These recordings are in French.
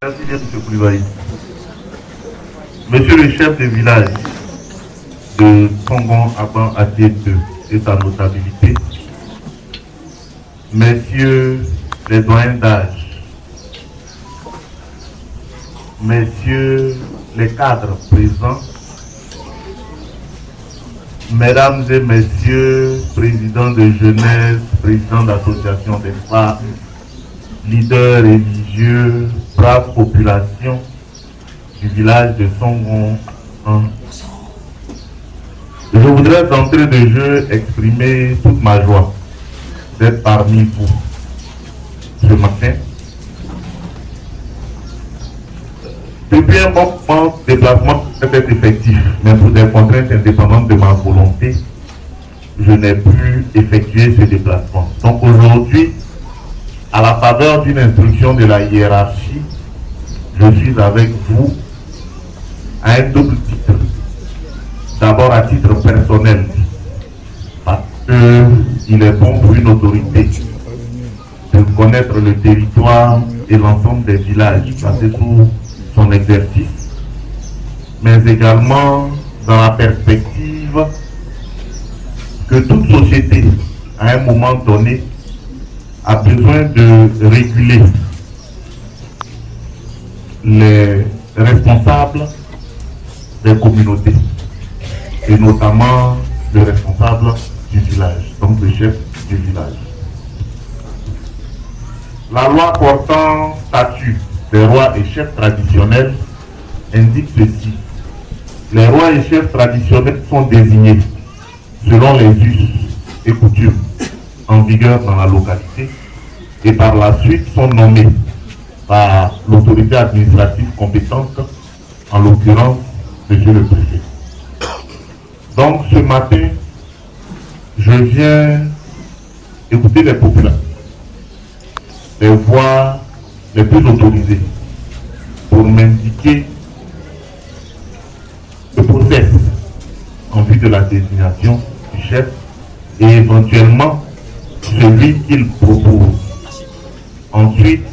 Merci bien, M. Koulibaly. Monsieur le chef de village de Songon Aban Atié 2 et sa notabilité, messieurs les doyens d'âge, messieurs les cadres présents, mesdames et messieurs, présidents de jeunesse, présidents d'associations des femmes, leaders religieux, brave population du village de Songon 1. Je voudrais d'entrée de jeu exprimer toute ma joie d'être parmi vous ce matin. Depuis un bon moment, le déplacement peut être effectif, mais pour des contraintes indépendantes de ma volonté, je n'ai pu effectuer ce déplacement. Donc aujourd'hui, à la faveur d'une instruction de la hiérarchie, je suis avec vous à un double titre. D'abord à titre personnel, parce qu'il est bon pour une autorité de connaître le territoire et l'ensemble des villages placés sous son exercice, mais également dans la perspective que toute société, à un moment donné, a besoin de réguler les responsables des communautés, et notamment le responsable du village, donc le chef du village. La loi portant statut des rois et chefs traditionnels indique ceci. Les rois et chefs traditionnels sont désignés selon les us et coutumes en vigueur dans la localité et par la suite sont nommés par l'autorité administrative compétente, en l'occurrence monsieur le préfet. Donc ce matin, je viens écouter les populations, les voix les plus autorisées pour m'indiquer le process en vue de la désignation du chef et éventuellement celui qu'il propose. Ensuite,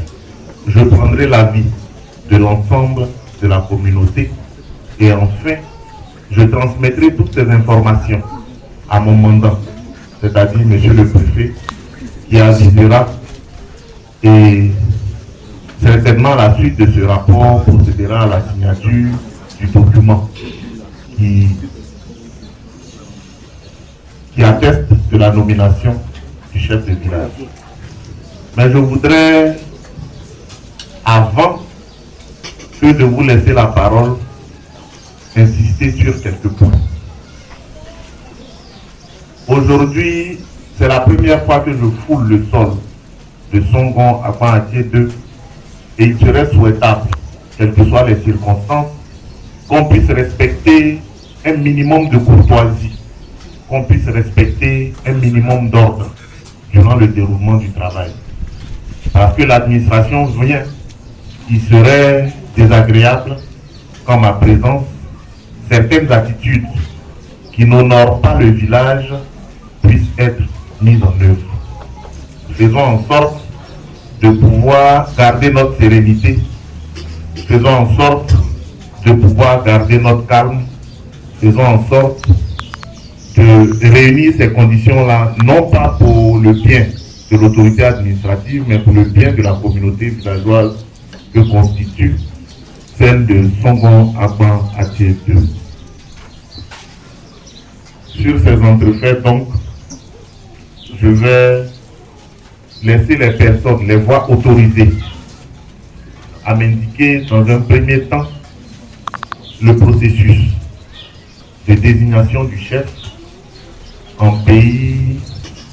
je prendrai l'avis de l'ensemble de la communauté et enfin, je transmettrai toutes ces informations à mon mandant, c'est-à-dire monsieur le préfet, qui avisera et certainement à la suite de ce rapport procédera à la signature du document qui atteste de la nomination du chef de village. Mais je voudrais, avant que de vous laisser la parole, insister sur quelques points. Aujourd'hui, c'est la première fois que je foule le sol de Songon à Atié 2 et il serait souhaitable, quelles que soient les circonstances, qu'on puisse respecter un minimum de courtoisie, qu'on puisse respecter un minimum d'ordre durant le déroulement du travail. Parce que l'administration vient, il serait désagréable qu'en ma présence, certaines attitudes qui n'honorent pas le village puissent être mises en œuvre. Faisons en sorte de pouvoir garder notre sérénité, faisons en sorte de pouvoir garder notre calme, faisons en sorte de réunir ces conditions-là, non pas pour le bien de l'autorité administrative, mais pour le bien de la communauté villageoise que constitue celle de Songon Aban Atié 2. Sur ces entrefaits, donc, je vais laisser les personnes, les voix autorisées, à m'indiquer dans un premier temps le processus de désignation du chef en pays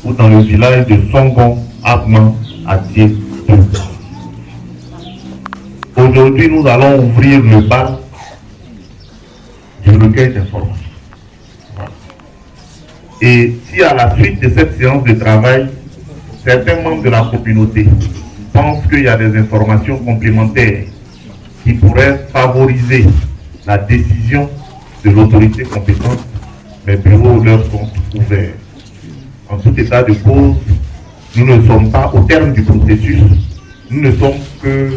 ou dans le village de Songon Aban Atié 2. Aujourd'hui, nous allons ouvrir le bal du recueil d'informations. Et si à la suite de cette séance de travail, certains membres de la communauté pensent qu'il y a des informations complémentaires qui pourraient favoriser la décision de l'autorité compétente, mes bureaux leur sont ouverts. En tout état de cause, nous ne sommes pas au terme du processus, nous ne sommes que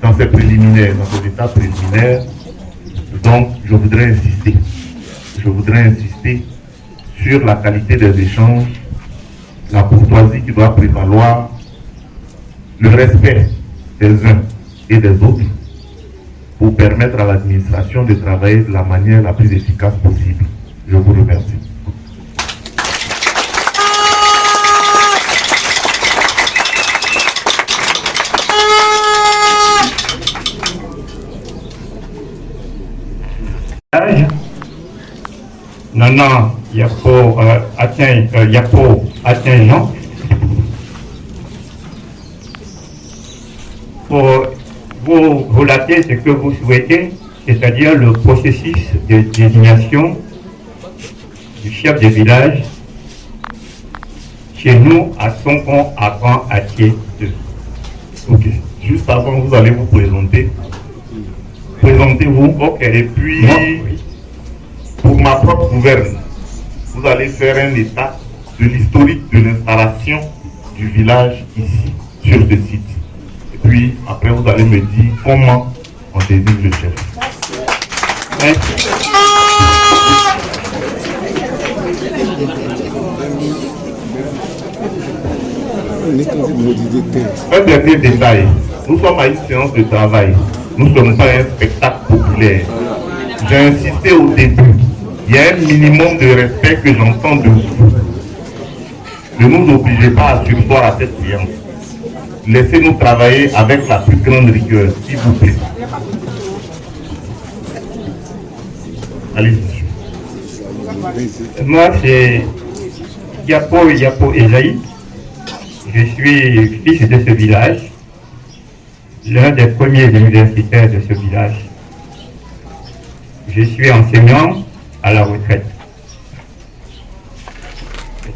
dans ces préliminaires, dans ces étapes préliminaires. Donc, je voudrais insister sur la qualité des échanges, la courtoisie qui doit prévaloir, le respect des uns et des autres pour permettre à l'administration de travailler de la manière la plus efficace possible. Je vous remercie. Nana Yapo Atteint pour vous relater ce que vous souhaitez, c'est-à-dire le processus de désignation du chef de village chez nous à Songon à Grand Atier 2. Ok. Juste avant, vous allez vous présenter. Présentez-vous. Ok. Et puis, Moi, pour ma propre gouverne, vous allez faire un état de l'historique de l'installation du village ici, sur ce site. Et puis, après, vous allez me dire comment on désigne le chef. Merci. Un dernier détail. Nous sommes à une séance de travail. Nous ne sommes pas un spectacle populaire. J'ai insisté au début. Il y a un minimum de respect que j'entends de vous. Ne nous obligez pas à sursoir à cette séance. Laissez-nous travailler avec la plus grande rigueur, s'il vous plaît. Allez-y. Moi, c'est Yapo Ezaï. Je suis fils de ce village, l'un des premiers universitaires de ce village. Je suis enseignant à la retraite.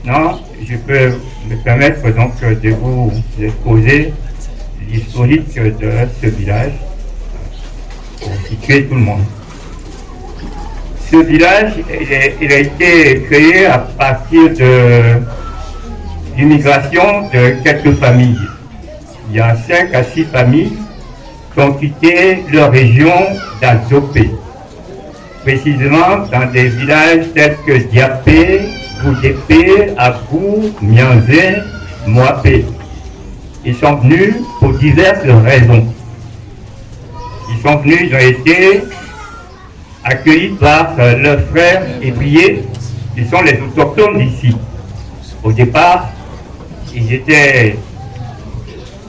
Maintenant, je peux me permettre donc de vous exposer l'historique de ce village pour situer tout le monde. Ce village, il a été créé à partir de l'immigration de quelques familles. Il y a 5 à 6 familles qui ont quitté leur région d'Azopé, précisément dans des villages tels que Diapé, Boudépé, Agou, Mianzé, Moapé. Ils sont venus pour diverses raisons. Ils sont venus, ils ont été accueillis par leurs frères ébriers, qui sont les autochtones d'ici. Au départ, ils étaient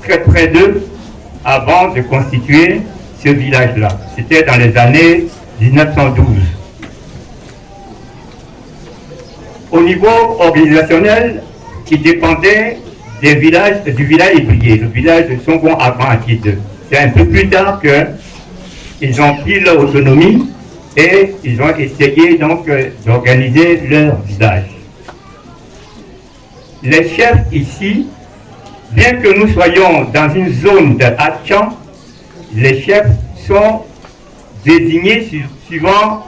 très près d'eux avant de constituer ce village-là. C'était dans les années 1912. Au niveau organisationnel, ils dépendaient du village ébrier, le village de Songon à Grand Atier 2. C'est un peu plus tard qu'ils ont pris leur autonomie et ils ont essayé donc d'organiser leur village. Les chefs ici, bien que nous soyons dans une zone de Hatchan, les chefs sont désignés suivant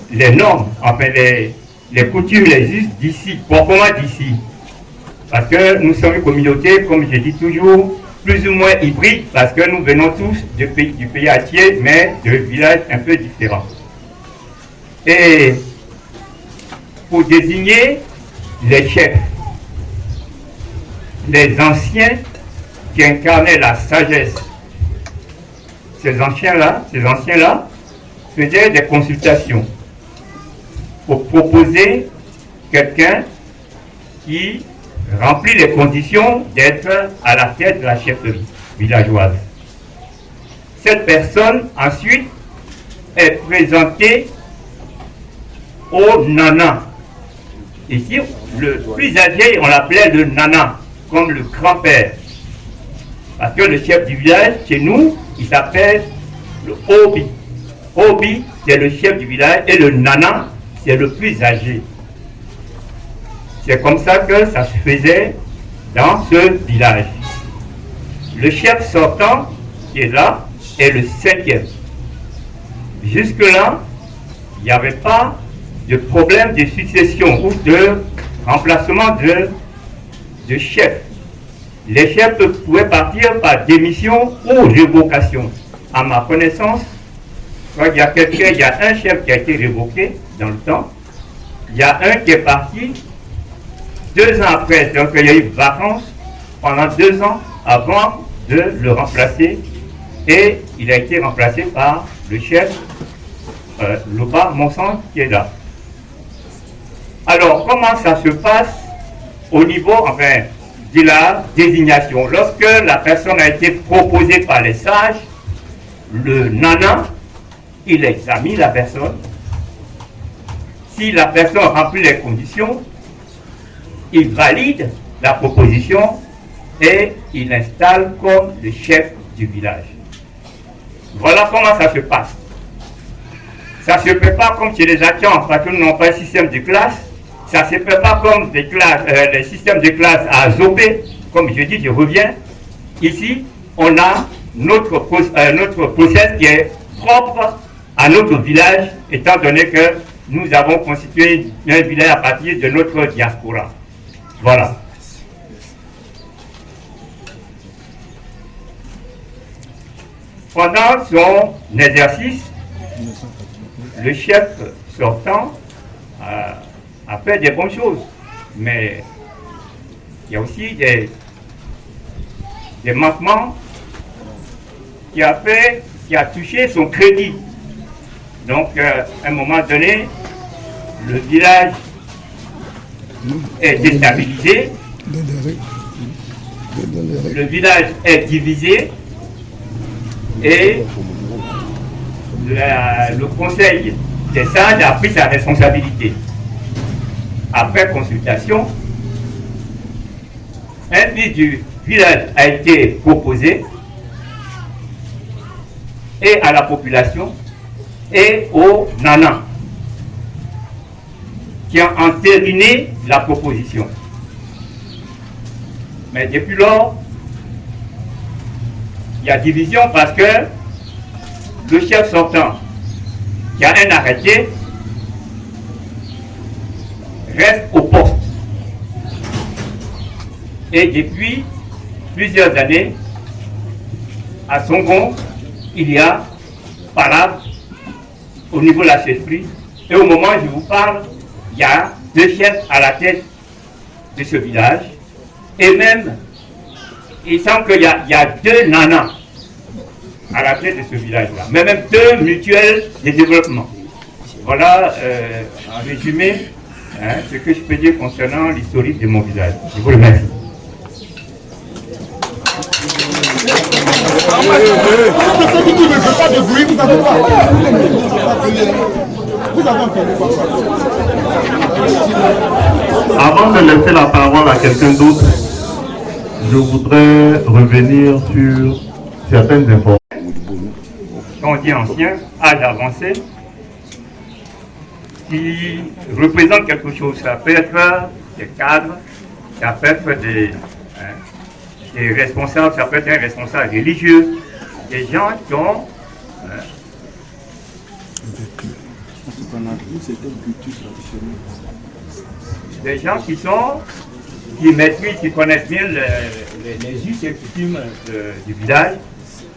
les normes, enfin les coutumes, les us d'ici, proprement d'ici. Parce que nous sommes une communauté, comme je dis toujours, plus ou moins hybride, parce que nous venons tous du pays Atier, mais de villages un peu différents. Et pour désigner les chefs, les anciens qui incarnaient la sagesse, ces anciens-là faisaient des consultations pour proposer quelqu'un qui remplit les conditions d'être à la tête de la chefferie villageoise. Cette personne, ensuite, est présentée au nana. Ici, le plus âgé, on l'appelait le nana, comme le grand-père. Parce que le chef du village, chez nous, il s'appelle le Obi. Obi, c'est le chef du village, et le nana, c'est le plus âgé. C'est comme ça que ça se faisait dans ce village. Le chef sortant, qui est là, est le 5e. Jusque-là, il n'y avait pas de problème de succession ou de remplacement de chef. les chefs pouvaient partir par démission ou révocation. À ma connaissance, il y a un chef qui a été révoqué dans le temps, il y a un qui est parti 2 ans après, donc il y a eu vacances pendant 2 ans avant de le remplacer et il a été remplacé par le chef Loba Monsan qui est là. Alors, comment ça se passe au niveau, enfin, de la désignation? Lorsque la personne a été proposée par les sages, le nana, il examine la personne. Si la personne remplit les conditions, il valide la proposition et il l'installe comme le chef du village. Voilà comment ça se passe. Ça ne se fait pas comme chez les Acans, parce que nous n'avons pas un système de classe. Ça ne se fait pas comme des classes, les systèmes de classe à Zopé. Comme je dis, je reviens. Ici, on a notre process qui est propre à notre village, étant donné que nous avons constitué un village à partir de notre diaspora. Voilà. Pendant son exercice, le chef sortant a fait des bonnes choses, mais il y a aussi des manquements qui a touché son crédit. Donc, à un moment donné, le village est déstabilisé, le village est divisé et le conseil des sages a pris sa responsabilité. Après consultation, un fils du village a été proposé et à la population et aux nanas qui ont entériné la proposition. Mais depuis lors, il y a division parce que le chef sortant qui a un arrêté reste au poste. Et depuis plusieurs années, à Songon, il y a parade au niveau de la chefferie. Et au moment où je vous parle, il y a 2 chefs à la tête de ce village. Et même, il semble qu'il y a 2 nanas à la tête de ce village-là. Mais même 2 mutuelles de développement. Voilà, en résumé, ce que je peux dire concernant l'historique de mon village. Je vous remercie. Avant de laisser la parole à quelqu'un d'autre, je voudrais revenir sur certaines informations. Quand on dit ancien, âge avancé, qui représente quelque chose. Ça peut être des cadres, ça peut être des responsables, ça peut être un responsable religieux, des gens qui ont des gens qui maîtrisent, qui connaissent bien les us et coutumes du village,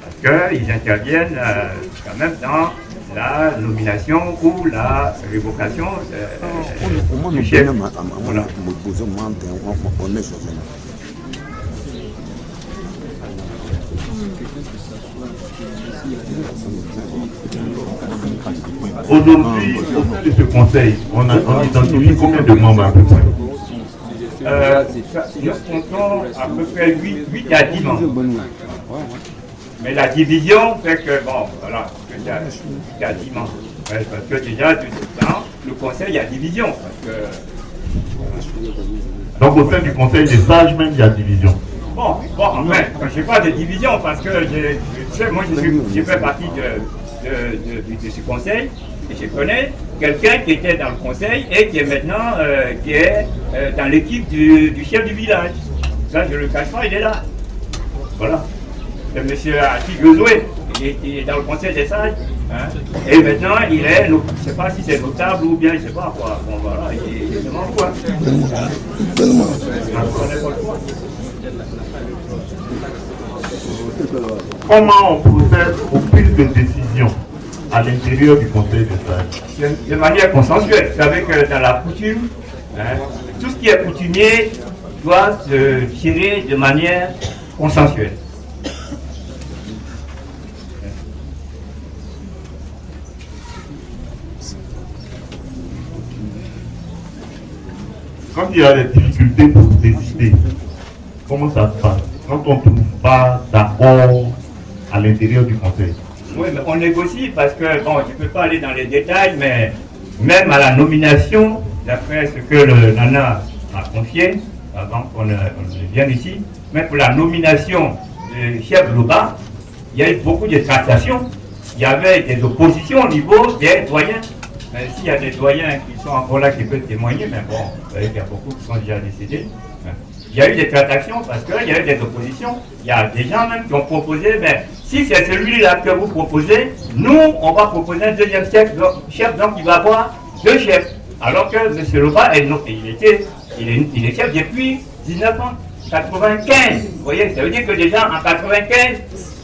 parce qu'ils interviennent quand même dans la nomination ou la révocation du chef. Voilà. Aujourd'hui, au sein de ce conseil, on identifie combien de membres à peu près? Nous comptons à peu près 8 à 10 membres. Mais la division fait que, bon, voilà, il y a 10 membres. Ouais, parce que déjà, dans le conseil, il y a division. Parce que, donc au sein du conseil des sages même, il y a division. Bon, enfin, je n'ai pas de division parce que moi, je fais partie de ce conseil. Et je connais quelqu'un qui était dans le conseil et qui est maintenant dans l'équipe du chef du village. Ça, je ne le cache pas, il est là. Voilà. C'est M. Ati Gozoué, il est dans le conseil des sages. Hein? Et maintenant, il est, je ne sais pas si c'est notable ou bien, je ne sais pas quoi. Bon, voilà, il demande quoi. Comment on procède aux prises de décision à l'intérieur du conseil de sage? De manière consensuelle. Vous savez que dans la coutume, hein, tout ce qui est coutumier doit se tirer de manière consensuelle. Quand il y a des difficultés pour décider, comment ça se passe? Quand on ne trouve pas d'accord à l'intérieur du conseil? Oui, mais on négocie parce que, bon, je ne peux pas aller dans les détails, mais même à la nomination, d'après ce que le Nana a confié, avant qu'on ne vienne ici, même pour la nomination du chef Loba, il y a eu beaucoup de tractations. Il y avait des oppositions au niveau des doyens. S'il y a des doyens qui sont encore là, qui peuvent témoigner, mais bon, vous savez qu'il y a beaucoup qui sont déjà décédés. Il y a eu des tractations parce qu'il y a eu des oppositions. Il y a des gens même qui ont proposé, ben, si c'est celui-là que vous proposez, nous, on va proposer un deuxième chef, donc il va avoir deux chefs. Alors que M. Loba, il est chef depuis 1995. Vous voyez, ça veut dire que déjà en 1995,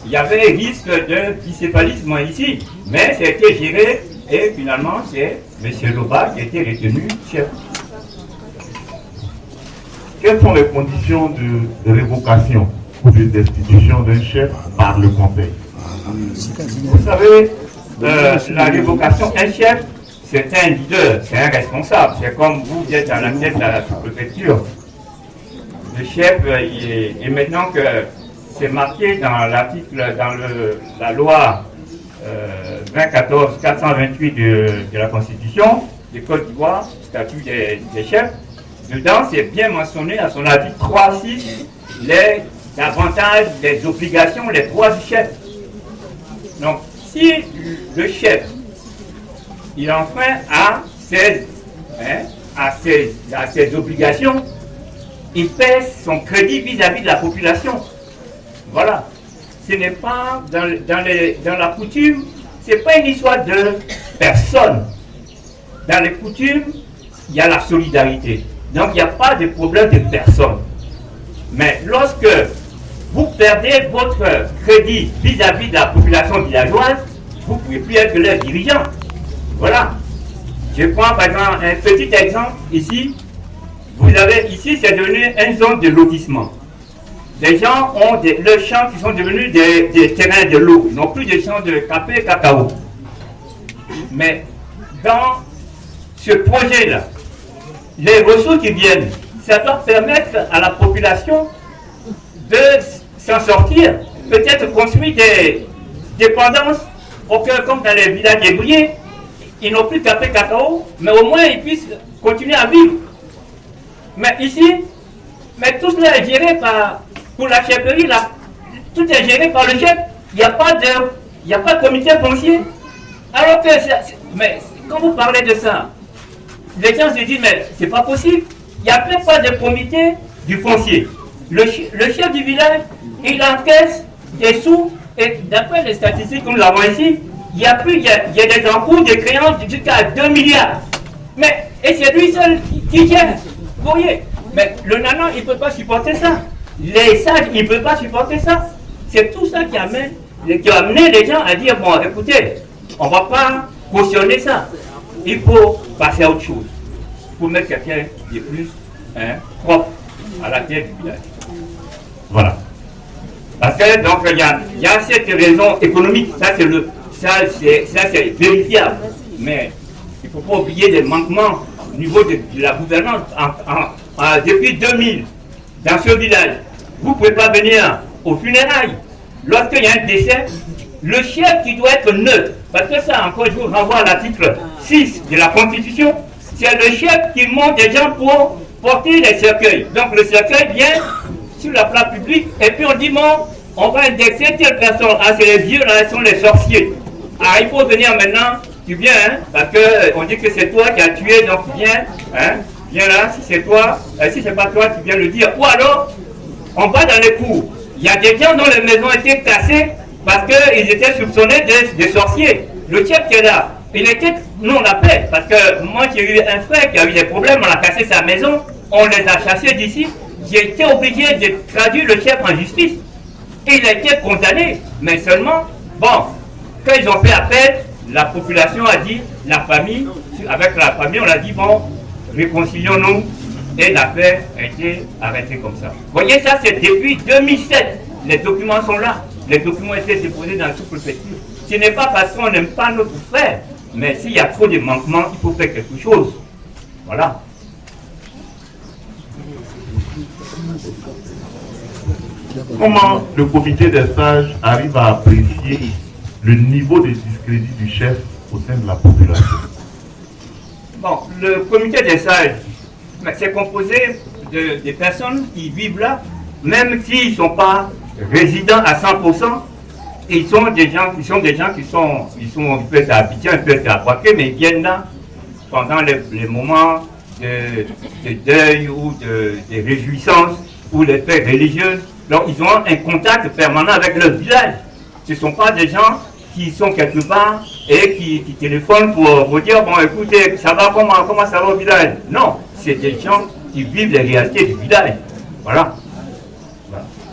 il y avait risque de bicéphalisme ici. Mais ça a été géré et finalement, c'est M. Loba qui a été retenu chef. Quelles sont les conditions de révocation ou de destitution d'un chef par le conseil? Vous savez, la révocation, un chef, c'est un leader, c'est un responsable. C'est comme vous êtes à la tête de la sous-préfecture. Le chef, et maintenant que c'est marqué dans l'article, dans la loi 2014-428 de la Constitution, du Côte d'Ivoire, statut des chefs, dedans, c'est bien mentionné à son article 3.6 les avantages, les obligations, les droits du chef. Donc, si le chef, il enfreint à ses obligations, il perd son crédit vis-à-vis de la population. Voilà. Ce n'est pas dans la coutume, ce n'est pas une histoire de personne. Dans les coutumes, il y a la solidarité. Donc, il n'y a pas de problème de personne. Mais lorsque vous perdez votre crédit vis-à-vis de la population villageoise, vous ne pouvez plus être leur dirigeant. Voilà. Je prends par exemple un petit exemple ici. Vous avez ici, c'est devenu une zone de lotissement. Les gens ont leurs champs qui sont devenus des terrains de l'eau. Ils n'ont plus de champs de café et cacao. Mais dans ce projet-là, les ressources qui viennent, ça doit permettre à la population de s'en sortir. Peut-être construire des dépendances pour que, comme dans les villages débrouillés, ils n'ont plus de café cacao, mais au moins ils puissent continuer à vivre. Mais ici, tout cela est géré pour la chefferie, là, tout est géré par le chef. Il n'y a pas de comité foncier. Alors que, mais quand vous parlez de ça, les gens se disent, mais c'est pas possible. Il n'y a même pas de comité du foncier. Le chef du village, il encaisse des sous, et d'après les statistiques que nous avons ici, il y a des encours de créances jusqu'à 2 milliards. Mais, et c'est lui seul qui gère. Vous voyez, mais le Nana, il ne peut pas supporter ça. Les sages, ils ne peuvent pas supporter ça. C'est tout ça qui a amené les gens à dire, bon, écoutez, on ne va pas cautionner ça. Il faut passer à autre chose. Il faut mettre quelqu'un de plus propre à la tête du village. Voilà. Parce que donc il y a cette raison économique, ça c'est vérifiable. Mais il ne faut pas oublier des manquements au niveau de la gouvernance. Depuis 2000, dans ce village, vous ne pouvez pas venir aux funérailles. Lorsqu'il y a un décès, le chef qui doit être neutre, parce que ça encore je vous renvoie à l'article 6 de la Constitution, c'est le chef qui monte des gens pour porter les cercueils. Donc le cercueil vient sur la place publique et puis on dit bon, on va indexer telle personne. Ah, c'est les vieux là, ils sont les sorciers. Ah, il faut venir maintenant, tu viens, hein, parce qu'on dit que c'est toi qui as tué, donc viens, hein, viens là, si c'est toi, si c'est pas toi, tu viens le dire. Ou alors, on va dans les cours. Il y a des gens dont les maisons étaient cassées parce qu'ils étaient soupçonnés de sorciers. Le chef qui est là, il était non la paix, parce que moi j'ai eu un frère qui a eu des problèmes, on a cassé sa maison, on les a chassés d'ici. J'ai été obligé de traduire le chef en justice. Il a été condamné, mais seulement, bon, quand ils ont fait appel, la population a dit, la famille, avec la famille, on a dit, bon, réconcilions-nous, et l'affaire a été arrêtée comme ça. Vous voyez, ça c'est depuis 2007. Les documents sont là. Les documents étaient déposés dans le sous-préfecture. Ce n'est pas parce qu'on n'aime pas notre frère, mais s'il y a trop de manquements, il faut faire quelque chose. Voilà. Comment le comité des sages arrive à apprécier le niveau de discrédit du chef au sein de la population? Bon, le comité des sages, c'est composé de personnes qui vivent là, même s'ils ne sont pas résidents à 100%, ils sont des gens qui sont, ils peuvent être à Abidjan, ils peuvent être à Boaké, mais ils viennent là pendant les moments de deuil ou de réjouissance ou les fêtes religieuses. Donc ils ont un contact permanent avec le village. Ce ne sont pas des gens qui sont quelque part et qui téléphonent pour vous dire, bon écoutez, ça va, comment ça va au village? Non, c'est des gens qui vivent les réalités du village. Voilà.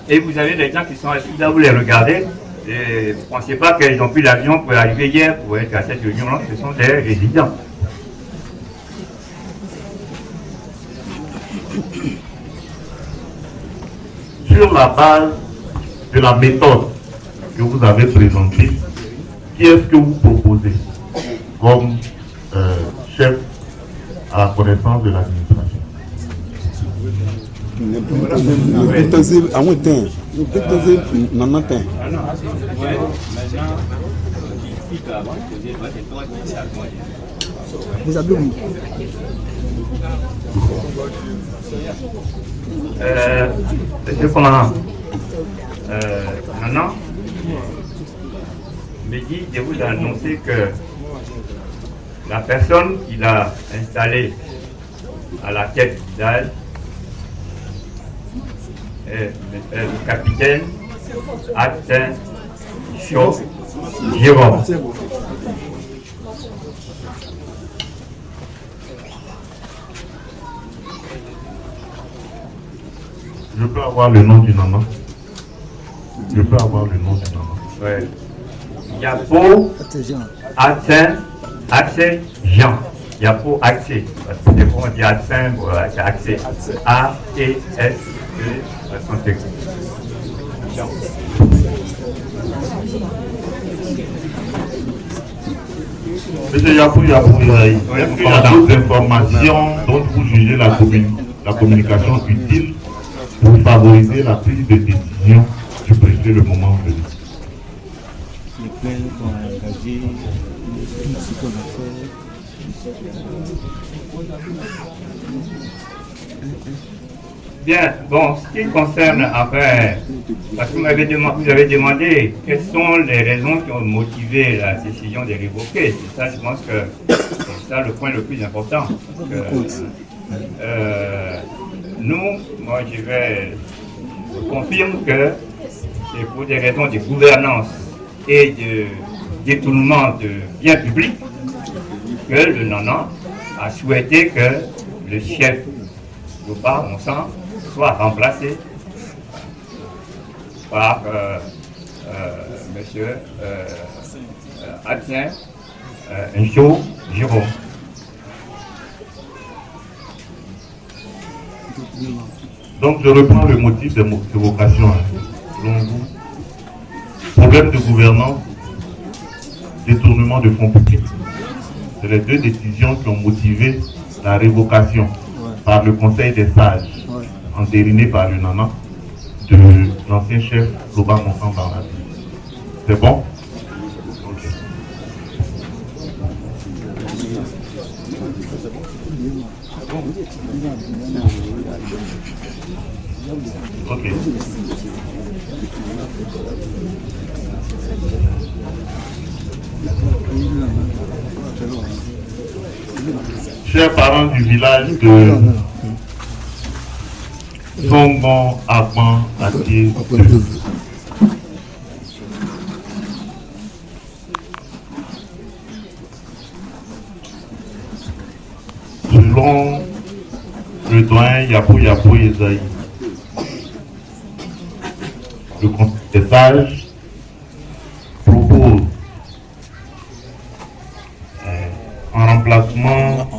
Et vous avez des gens qui sont assis là, vous les regardez, et vous ne pensez pas qu'ils ont pris l'avion pour arriver hier pour être à cette réunion-là, ce sont des résidents. Sur la base de la méthode que vous avez présentée, qui est-ce que vous proposez comme chef à la connaissance de l'administration? Monsieur commandant, maintenant, me dit de vous annoncer que la personne qu'il a installée à la tête du village est le capitaine Atteint Chaud Jérôme. Je peux avoir le nom du maman? Je peux avoir le nom du maman? Oui. Yapo Accès Jean. Yapo Accès. Parce que des fois on dit Accès, c'est Accès. A-T-S-E. Monsieur Yapou, il y a d'autres informations dont vous jugez la communication utile pour favoriser la prise de décision du préfet le moment venu. Les plaintes sont engagées, tout ce qu'on a fait. Bien, bon, ce qui concerne, enfin, parce que vous avez demandé quelles sont les raisons qui ont motivé la décision de révoquer. C'est ça, je pense que c'est ça le point le plus important. Nous, moi je confirme que c'est pour des raisons de gouvernance et de détournement de biens publics que le Nana a souhaité que le chef Loba Monsan soit remplacé par monsieur Atien Njo Jérôme. Donc je reprends le motif de révocation. Selon vous, problème de gouvernance, détournement de fonds publics. C'est les deux décisions qui ont motivé la révocation par le Conseil des sages, entériné par le Nana, de l'ancien chef Loba Monsan Barnaby. C'est bon? Ok. Ok. Chers parents du village de Songon Aban Atié 2, Yapo Yapo Esaïe. Le Conseil des sages propose en remplacement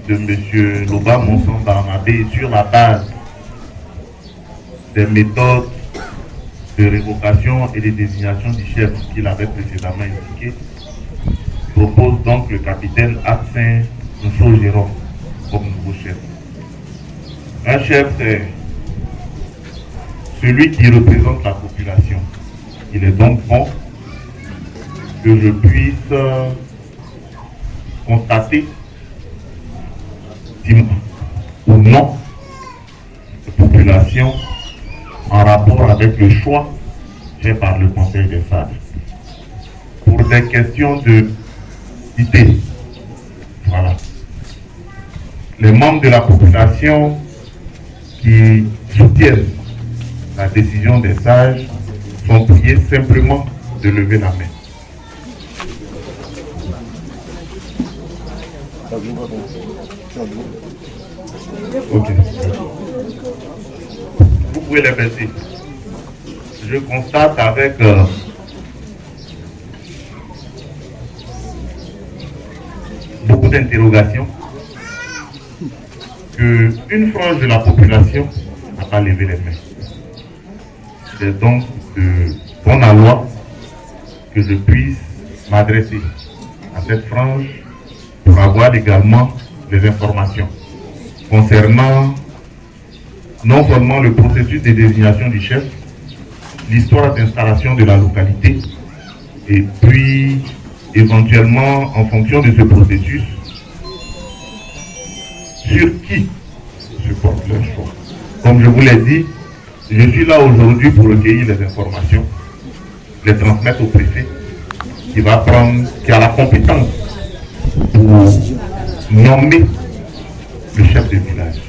de M. Loba Monson Barnabé sur la base des méthodes de révocation et de désignation du chef qu'il avait précédemment indiqué, propose donc le capitaine Atsin Mousso Jérôme comme nouveau chef. Un chef, c'est celui qui représente la population. Il est donc bon que je puisse constater ou non de population en rapport avec le choix fait par le Conseil des sages. Pour des questions d'idées, voilà. Les membres de la population qui soutiennent la décision des sages sont priés simplement de lever la main. Ok. Vous pouvez les baisser. Je constate avec beaucoup d'interrogations qu'une frange de la population n'a pas levé les mains. C'est donc de bon aloi que je puisse m'adresser à cette frange pour avoir également les informations concernant non seulement le processus de désignation du chef, l'histoire d'installation de la localité, et puis éventuellement en fonction de ce processus, sur qui se porte leur choix. Comme je vous l'ai dit, je suis là aujourd'hui pour recueillir les informations, les transmettre au préfet, qui a la compétence pour nommer le chef de village.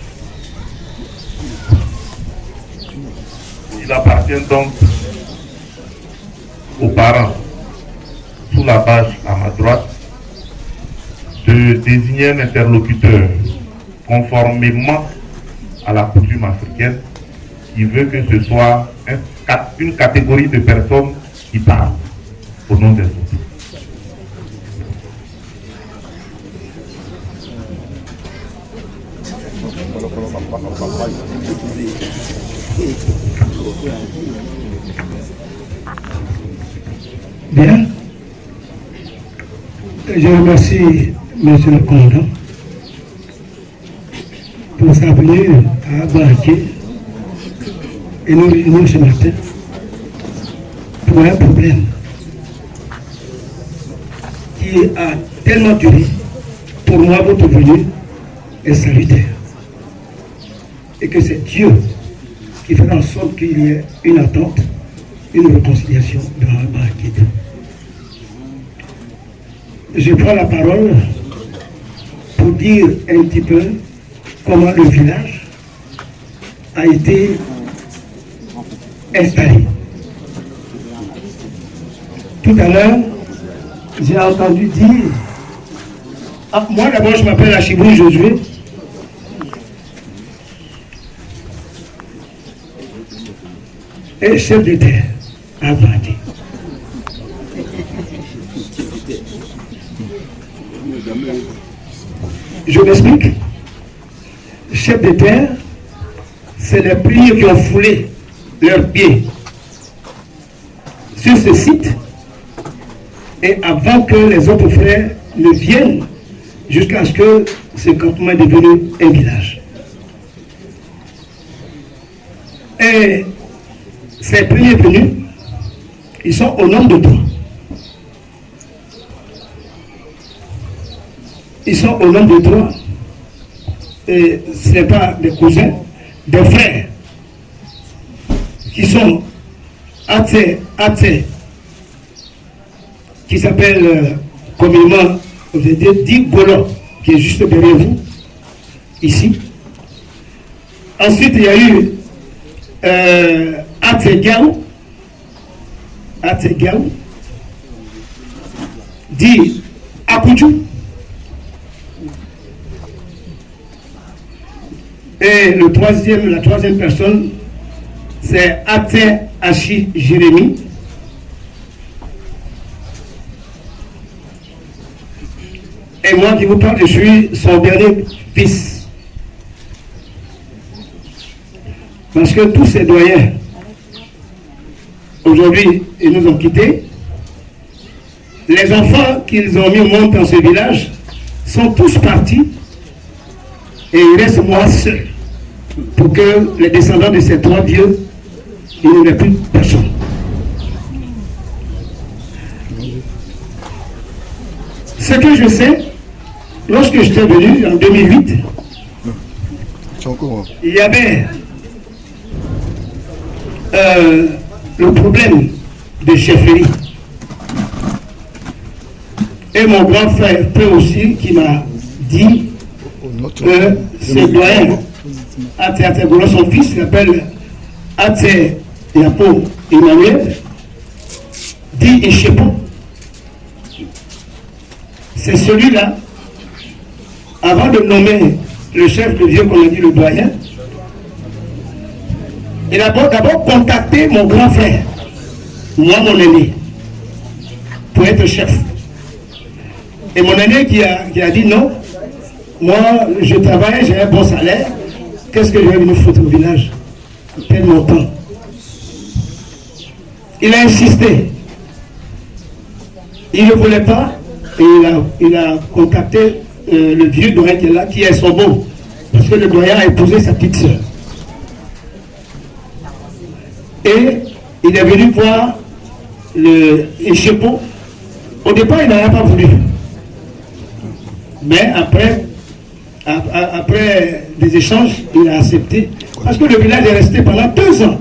Il appartient donc aux parents, sous la bâche à ma droite, de désigner un interlocuteur conformément à la coutume africaine qui veut que ce soit une catégorie de personnes qui parlent au nom des autres. Bien. Je remercie Monsieur le Commandant pour sa venue à Barquet et nous réunir ce matin pour un problème qui a tellement duré. Pour moi, votre venue est salutaire. Et que c'est Dieu qui fait en sorte qu'il y ait une attente, une réconciliation dans Barquet. Je prends la parole pour dire un petit peu comment le village a été installé. Tout à l'heure, j'ai entendu dire, moi d'abord je m'appelle Achibou Josué, et chef de terre à Barquet. Je m'explique. Chef de terre, c'est les premiers qui ont foulé leurs pieds sur ce site et avant que les autres frères ne viennent jusqu'à ce que ce campement est devenu un village. Et ces premiers venus, ils sont au nombre de 3. Ils sont au nombre de 3. Et ce n'est pas des cousins, des frères qui sont Atsé, qui s'appelle communément Dit Golon, qui est juste derrière vous, ici. Ensuite, il y a eu Atsé Gaou, dit Et la troisième personne, c'est Ate Achi Jérémy. Et moi qui vous parle, je suis son dernier fils. Parce que tous ces doyens, aujourd'hui, ils nous ont quittés. Les enfants qu'ils ont mis au monde dans ce village sont tous partis. Et il reste moi seul. Pour que les descendants de ces trois vieux, il n'y ait plus personne. Ce que je sais, lorsque j'étais venu en 2008, il y avait le problème de chefferie. Et mon grand frère aussi qui m'a dit que ce doyen, Ate Goula, son fils, s'appelle Ate Yapo Emmanuel, dit Ishepo. C'est celui-là, avant de nommer le chef de vieux qu'on a dit le doyen, il a d'abord contacté mon grand frère, moi mon aîné, pour être chef. Et mon aîné qui a dit non, moi je travaille, j'ai un bon salaire, qu'est-ce que je vais venir foutre au village? Perdre mon temps. Il a insisté. Il ne voulait pas, et il a contacté le vieux doyen qui est là, qui est son beau, parce que le doyen a épousé sa petite soeur. Et il est venu voir le Échepo. Au départ, il n'avait pas voulu. Mais après des échanges, il a accepté. Parce que le village est resté pendant 2 ans.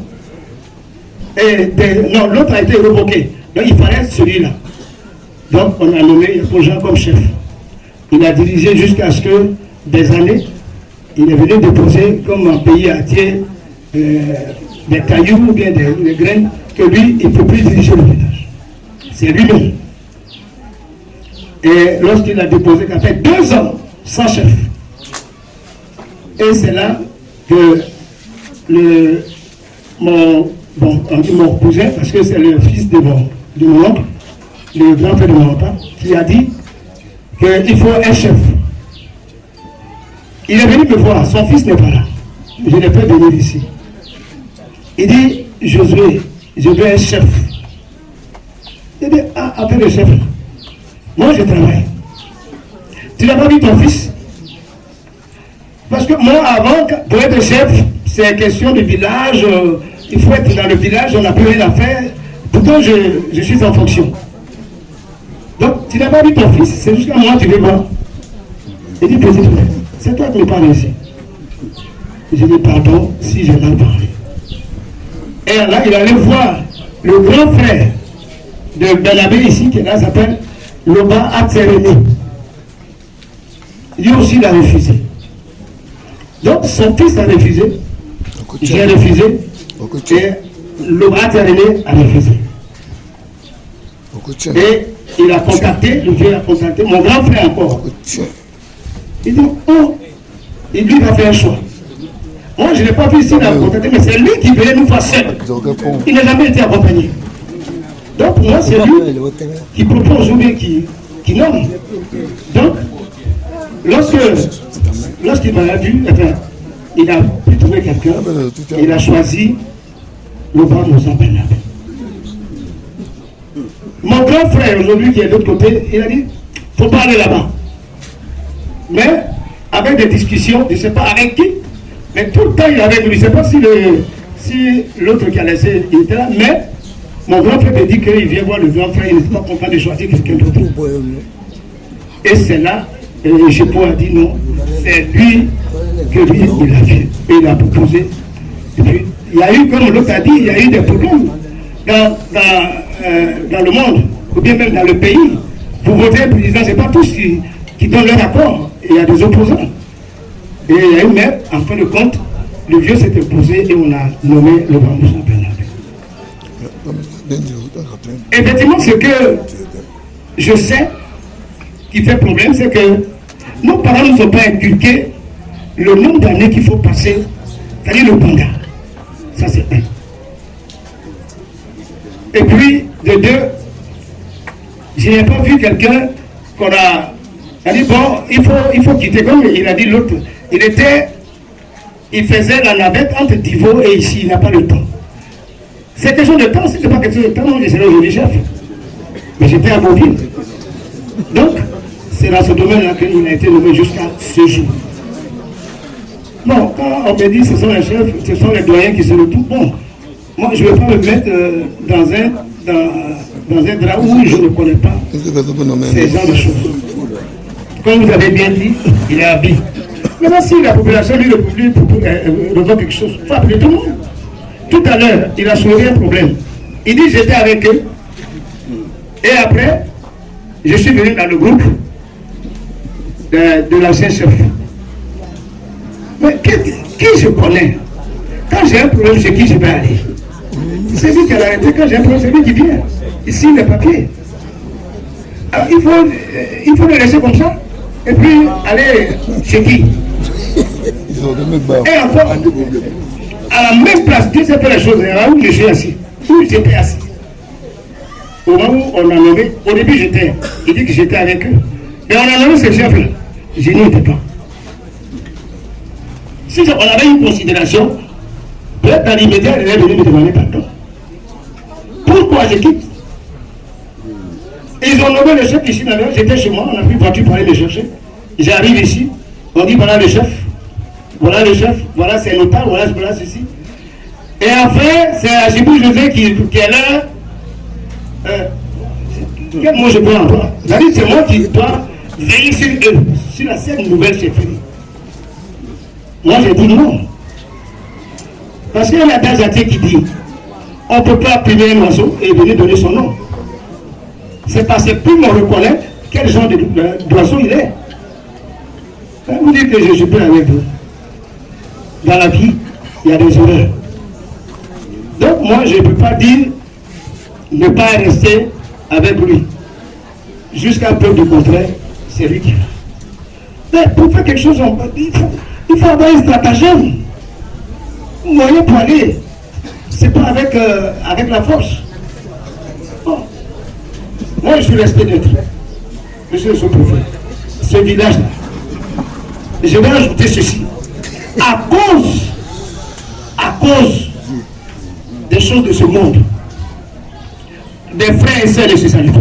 Et non, l'autre a été révoqué. Donc il fallait celui-là. Donc on a nommé Yapo comme chef. Il a dirigé jusqu'à ce que des années, il est venu déposer comme un pays entier des cailloux ou bien des graines que lui, il ne peut plus diriger le village. C'est lui-même. Et lorsqu'il a déposé, il a fait 2 ans sans chef. Et c'est là que mon cousin, parce que c'est le fils de mon oncle, le grand frère de mon papa, qui a dit qu'il faut un chef. Il est venu me voir, son fils n'est pas là. Je l'ai fait venir ici. Il dit, Josué, je veux un chef. Il dit, ah, appelle le chef. Moi, je travaille. Tu n'as pas vu ton fils? Parce que moi, avant, pour être chef, c'est question de village. Il faut être dans le village, on n'a plus rien à faire. Pourtant, je suis en fonction. Donc, tu n'as pas vu ton fils, c'est jusqu'à moi, tu veux voir. Il dit, petit frère, c'est toi qui me parles ici. Je dis, pardon, si j'ai mal parlé. Et là, il allait voir le grand frère de Benabé ici, qui est là, s'appelle Loba Atsereni. Lui aussi, il a refusé. Donc, son fils a refusé. J'ai refusé. Et Loba Atsereni a refusé. Et il a contacté, le vieux a contacté, mon grand frère encore. Il dit, oh, il lui a fait un choix. Moi, je n'ai pas vu s'il a contacté, mais c'est lui qui venait nous faire seul. Il n'a jamais été accompagné. Donc, pour moi, c'est lui qui propose ou bien qui nomme. Donc, lorsqu'il m'a vu, il a pu trouver quelqu'un, il a choisi le bas de Benabé. Mon grand frère, aujourd'hui, qui est de l'autre côté, il a dit, il ne faut pas aller là-bas. Mais, avec des discussions, je ne sais pas avec qui, mais tout le temps, il avait voulu. Je ne sais pas si l'autre qui a laissé, il était là, mais mon grand frère me dit qu'il vient voir le grand frère, il n'était pas content de choisir quelqu'un d'autre. Et c'est là, Jepo a dit non, c'est lui que lui, il a fait. Et il a proposé. Et puis, il y a eu, comme l'autre a dit, il y a eu des problèmes dans le monde, ou bien même dans le pays. Pour voter président, ce n'est pas tous qui donnent leur accord. Il y a des opposants. Et il y a eu même, en fin de compte, le vieux s'est opposé et on a nommé le grand Moussa Benabé. Effectivement, ce que je sais qui fait problème, c'est que nos parents ne nous ont pas inculqué le nombre d'années qu'il faut passer, c'est-à-dire le mandat. Ça, c'est un. Et puis, de deux, je n'ai pas vu quelqu'un qu'on a dit, bon, il faut quitter, comme il a dit l'autre. Il faisait la navette entre Divo et ici, il n'a pas le temps. C'est quelque chose de temps, c'est pas quelque chose de temps, moi je serais aujourd'hui chef. Mais j'étais à Beauville. Donc, c'est dans ce domaine-là qu'il a été nommé jusqu'à ce jour. Bon, quand on me dit que ce sont les chefs, ce sont les doyens qui se retrouvent, bon, moi je ne vais pas me mettre dans un drap où je ne connais pas ces genres de choses. Comme vous avez bien dit, il est habillé. Maintenant, si la population lui revoit quelque chose, il faut appeler tout le monde. Tout à l'heure, il a soulevé un problème. Il dit j'étais avec eux. Et après, je suis venu dans le groupe de l'ancien chef. Mais qui je connais? Quand j'ai un problème, c'est qui je vais aller? C'est lui qui a arrêté. Quand j'ai un problème, c'est lui qui vient. Ici, les papiers. Alors, il faut le laisser comme ça. Et puis, aller chez qui? Et encore, à la même place, Dieu sait faire les choses, là où je suis assis, où j'étais assis. Au moment où on a nommé, au début il dit que j'étais avec eux. Mais on a nommé ce chef-là, je n'y étais pas. Si on avait une considération, peut-être dans l'immédiat, il est venu me demander pardon. Pourquoi je quitte? Ils ont nommé le chef ici, j'étais chez moi, on a pris une voiture pour aller le chercher. J'arrive ici, on dit voilà le chef, voilà c'est notable, voilà ceci. Et enfin, c'est Agibou José qui est là. Quel mot je peux employer? C'est moi qui dois veiller sur eux, sur la scène nouvelle chefferie. Moi j'ai dit non. Parce qu'il y a un Dajati qui dit on ne peut pas primer un oiseau et venir donner son nom. C'est parce que plus on reconnaît quel genre d'oiseau il est. Vous dites que je suis plus avec vous. Dans la vie, il y a des erreurs. Donc moi, je ne peux pas dire ne pas rester avec lui. Jusqu'à preuve du contraire, c'est lui qui va. Mais pour faire quelque chose, il faut avoir un stratagème. Moyen pour aller. C'est pas avec la force. Bon. Moi, je suis resté neutre. Monsieur le sous-préfet, ce village-là, je vais ajouter ceci. À cause des choses de ce monde, des frères et sœurs ne se saluent pas.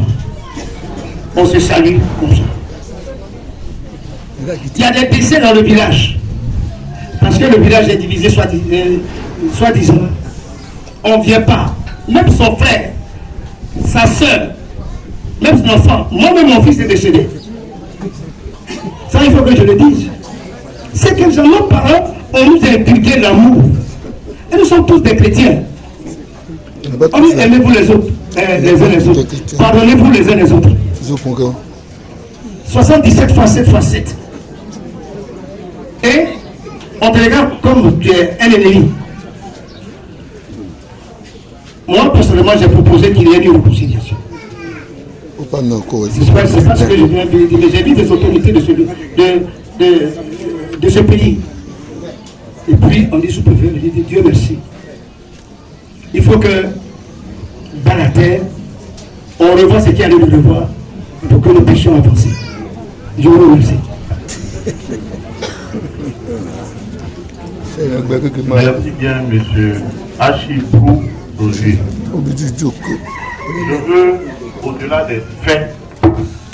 On se salue comme ça. Il y a des décès dans le village. Parce que le village est divisé soi-disant. On ne vient pas. Même son frère, sa soeur, même son enfant, moi-même mon fils est décédé. Ça, il faut que je le dise. C'est que nos parents ont nous inculqué l'amour. Et nous sommes tous des chrétiens. On dit aimez-vous les autres, les uns les autres. Pardonnez-vous les uns les autres. 77 fois 7 fois 7. Et on te regarde comme tu es un ennemi. Moi, personnellement, j'ai proposé qu'il y ait une réconciliation. C'est pas ce que je viens de dire, mais j'ai vu des autorités de ce pays. Et puis, on dit sous-préfet, on dit Dieu merci. Il faut que, dans la terre, on revoie ce qu'il y a lieu de revoir pour que nous puissions avancer. Je vous remercie. Merci bien, monsieur Achibou José. Je veux, au-delà des faits,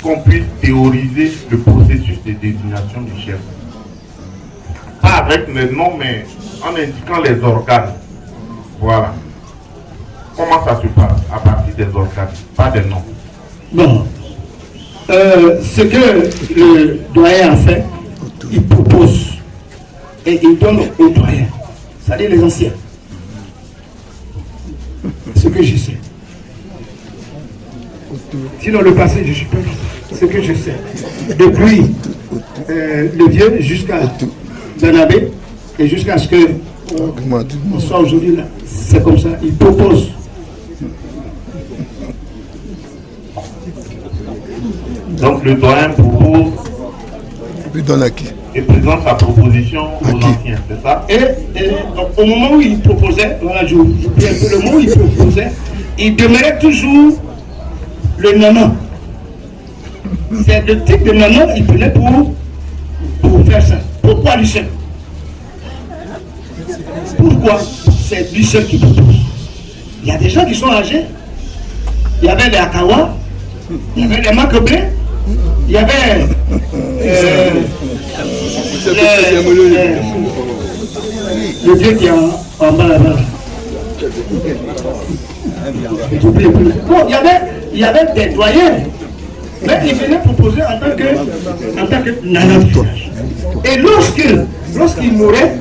qu'on puisse théoriser le processus de désignation du chef. Pas avec les noms, mais en indiquant les organes. Voilà. Comment ça se passe à partir des organes, pas des noms? Bon. Ce que le doyen a fait, il propose et il donne aux doyens, c'est-à-dire les anciens. Ce que je sais. Sinon, le passé, je ne suis pas ce que je sais. Depuis le vieux jusqu'à Zanabé et jusqu'à ce que on soit aujourd'hui là. C'est comme ça. Il propose. Donc le doyen propose puis donne à qui? Et présente sa proposition aux anciens, c'est ça? Et au moment où il proposait, voilà, j'oublie un peu le mot, il proposait, il demeurait toujours le nanan. C'est le type de nanan il prenait pour faire ça. Pourquoi lui seul? Pourquoi c'est lui seul qui propose? Il y a des gens qui sont âgés. Il y avait les Akawa, il y avait les Makobé, il y avait le Dieu qui est en bas là-bas. Bon, il y avait des doyens, mais il venait proposer en tant que nana du village. Et lorsqu'il mourait,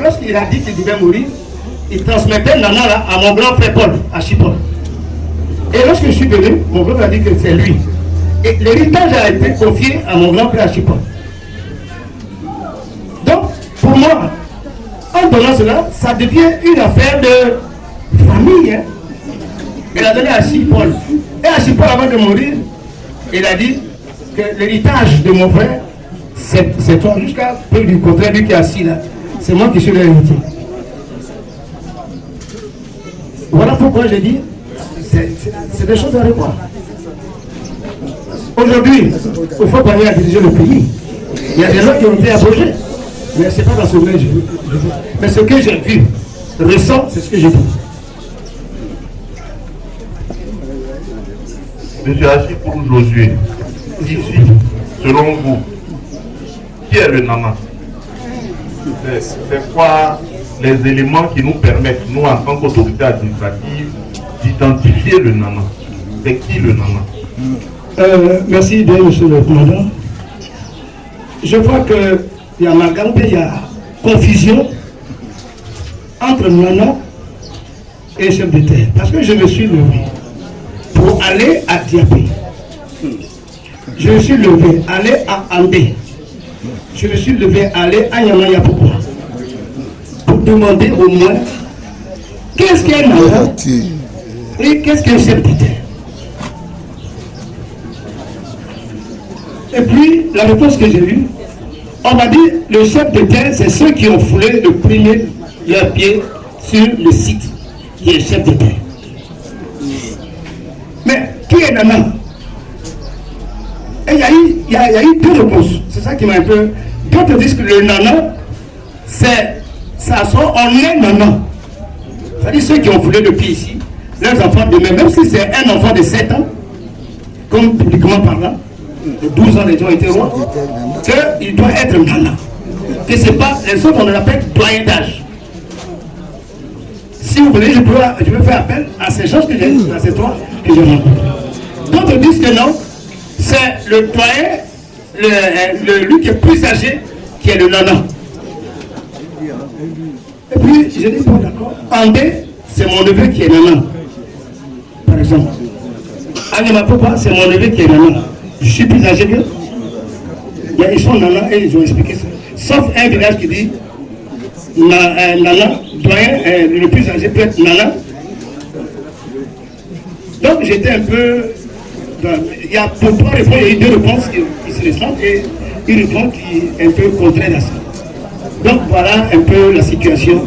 lorsqu'il a dit qu'il devait mourir, il transmettait nana là à mon grand frère Paul, à Chipol. Et lorsque je suis venu, mon grand frère a dit que c'est lui. Et l'héritage a été confié à mon grand frère à Chipol. Donc, pour moi, en donnant cela, ça devient une affaire de famille. Hein. Il a donné à Chipol. Et à Chipol, avant de mourir, il a dit que l'héritage de mon frère, c'est toi, jusqu'à peu du contraire, lui qui est assis là. C'est moi qui suis l'héritier. Voilà pourquoi j'ai dit, c'est des choses à revoir. Aujourd'hui, il faut parler à diriger le pays. Il y a des gens qui ont été abrogés. Mais ce n'est pas dans ce que j'ai vu. Mais ce que j'ai vu, récent, c'est ce que j'ai vu. Monsieur Hachi pour Josué, ici, selon vous, qui est le Nana? C'est quoi les éléments qui nous permettent, nous en tant qu'autorité administrative, d'identifier le Nana? C'est qui le Nana? Merci bien, monsieur le commandant. Je vois qu'il y a amalgame, il y a confusion entre Nana et chef de terre. Parce que je me suis levé pour aller à Diapé. Je me suis levé aller à Andé. Je me suis levé aller à Yamaya pour demander au moins qu'est-ce qu'un Nana et qu'est-ce qu'un chef de terre. Et puis, la réponse que j'ai eue, on m'a dit, le chef de terre, c'est ceux qui ont foulé le premier leur pied sur le site, qui est chef de terre. Mais qui est Nana? Et il y a eu deux réponses. C'est ça qui m'a un peu... D'autres disent que le Nana, ça sort, on est Nana. C'est-à-dire ceux qui ont foulé le pied ici, leurs enfants de même si c'est un enfant de 7 ans, comme publiquement parlant, de 12 ans, les gens étaient rois, qu'il doit être Nana. Que c'est pas, les autres, on l'appelle doyen d'âge. Si vous voulez, je peux faire appel à ces gens que j'ai, à ces trois que j'ai rencontrés. D'autres disent que non, c'est le doyen, lui qui est plus âgé, qui est le Nana. Et puis, je dis, bon d'accord, Andé, c'est mon neveu qui est Nana. Par exemple. Agemapopa, c'est mon neveu qui est Nana. Je suis plus âgé qu'eux. Ils sont Nana et ils ont expliqué ça. Sauf un village qui dit Nana, doyen, le plus âgé peut être Nana. Donc j'étais un peu. Il y a pour trois réponses, il y a eu deux réponses qui se ressemblent et une réponse qui est un peu contraire à ça. Donc voilà un peu la situation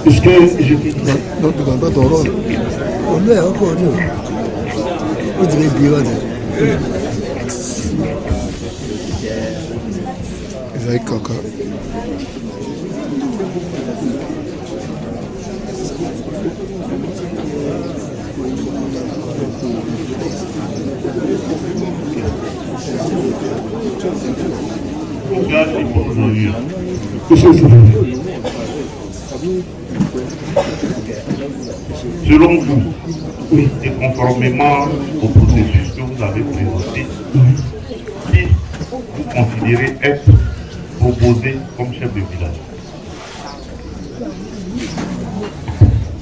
de ce que je peux dire. Donc tu ne pas ton rôle. On est encore Dieu. Vous direz bien. Ils ont caca. Selon vous, oui, et conformément au processus que vous avez présenté, qui vous considérez être proposé comme chef de village?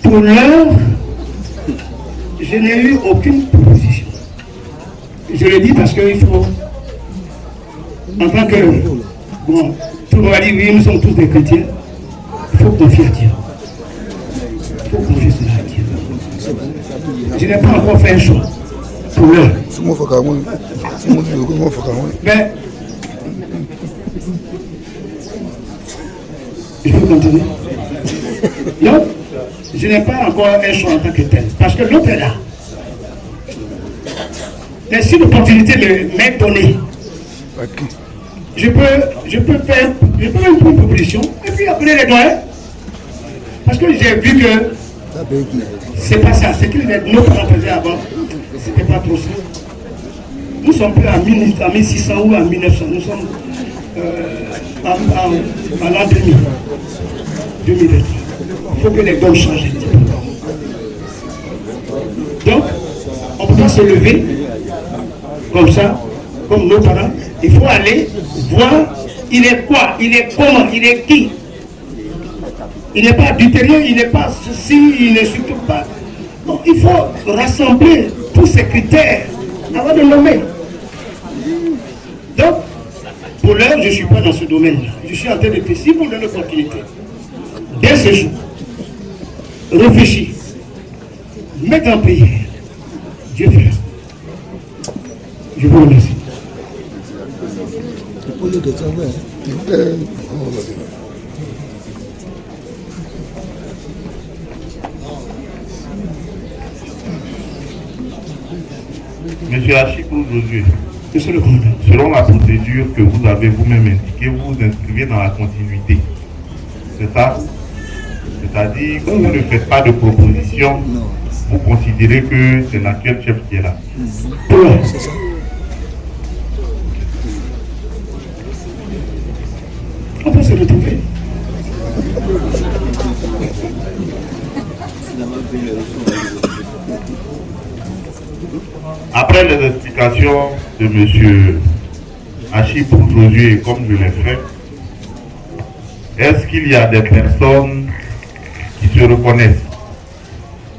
Pour l'heure, je n'ai eu aucune proposition. Je le dis parce qu'il faut, en tant que, bon, tout le monde a dit oui, nous sommes tous des chrétiens, il faut confier à Dieu. Il faut confier cela à Dieu. Je n'ai pas encore fait un choix pour l'heure. Mais maintenir. Non, je n'ai pas encore un choix en tant que tel, parce que l'autre est là. Mais si l'opportunité m'est donnée, je peux faire une proposition et puis appeler les doyens. Parce que j'ai vu que c'est pas ça, c'est que nos parents faisaient avant, c'était pas trop ça. Nous sommes plus à 1600 ou à 1900, nous sommes en l'an 2000. Il faut que les dons changent. Donc, on peut pas se lever comme ça, comme nos parents. Il faut aller voir, il est quoi, il est comment, il est qui. Il n'est pas adultérien, il n'est pas ceci, il n'est surtout pas. Donc, il faut rassembler tous ces critères avant de nommer. Donc, pour l'heure, je ne suis pas dans ce domaine-là. Je suis en train de tester pour donner l'opportunité. Dès ce jour, réfléchis, mets en prière. Dieu fait. Je vous remercie. Monsieur Achibrou Josué, Monsieur le commandant, selon la procédure que vous avez vous-même indiquée, vous vous inscrivez dans la continuité. C'est ça? C'est-à-dire que vous ne faites pas de proposition, vous considérez que c'est l'actuel chef qui est là. c'est ça. On peut se retrouver. Après les explications de M. Achibrou Josué, comme je l'ai fait, est-ce qu'il y a des personnes qui se reconnaissent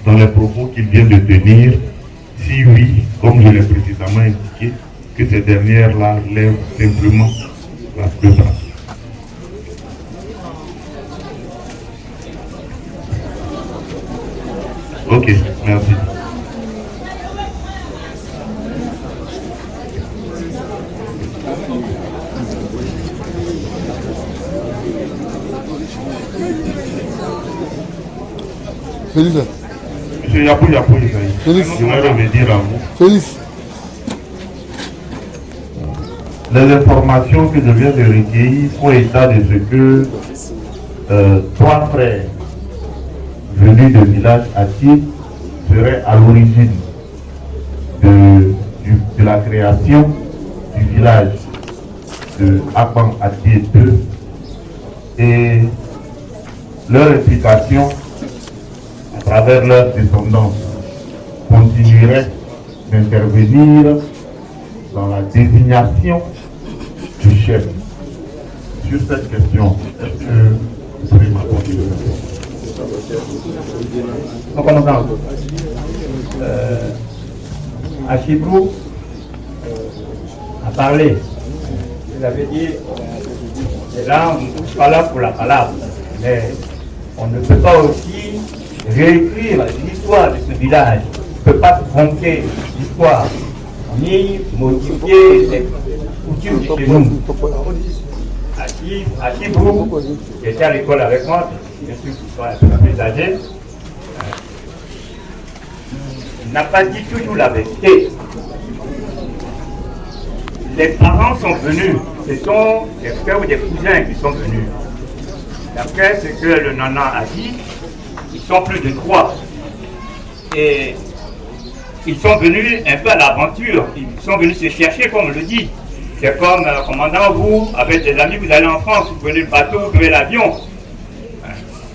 dans les propos qu'il vient de tenir? Si oui, comme je l'ai précédemment indiqué, que ces dernières-là lèvent simplement la plupart. Ok, merci. Félix. Monsieur Yapou Isaïe, Félix. je voudrais revenir à vous. Félix. Les informations que je viens de recueillir font état de ce que 3 frères venus de village Atib seraient à l'origine de la création du village de Akban Atib 2 et leur implication à travers leur descendance continuerait d'intervenir dans la désignation du chef. Sur cette question, est-ce que vous pouvez m'apporter le Donc, commandant, Achibrou a parlé. Vous avez dit, et là, on ne touche pas là pour la palabre, mais on ne peut pas aussi réécrire l'histoire de ce village. On ne peut pas tromper l'histoire, ni modifier les coutumes de chez nous. Achibrou, qui était à l'école avec moi, bien sûr qu'il soit un peu plus âgé, n'a pas dit toujours la vérité. Les parents sont venus, ce sont des frères ou des cousins qui sont venus. D'après ce que le nana a dit, ils sont plus de 3. Et ils sont venus un peu à l'aventure, ils sont venus se chercher, comme on le dit. C'est comme, commandant, vous, avec des amis, vous allez en France, vous prenez le bateau, vous prenez l'avion,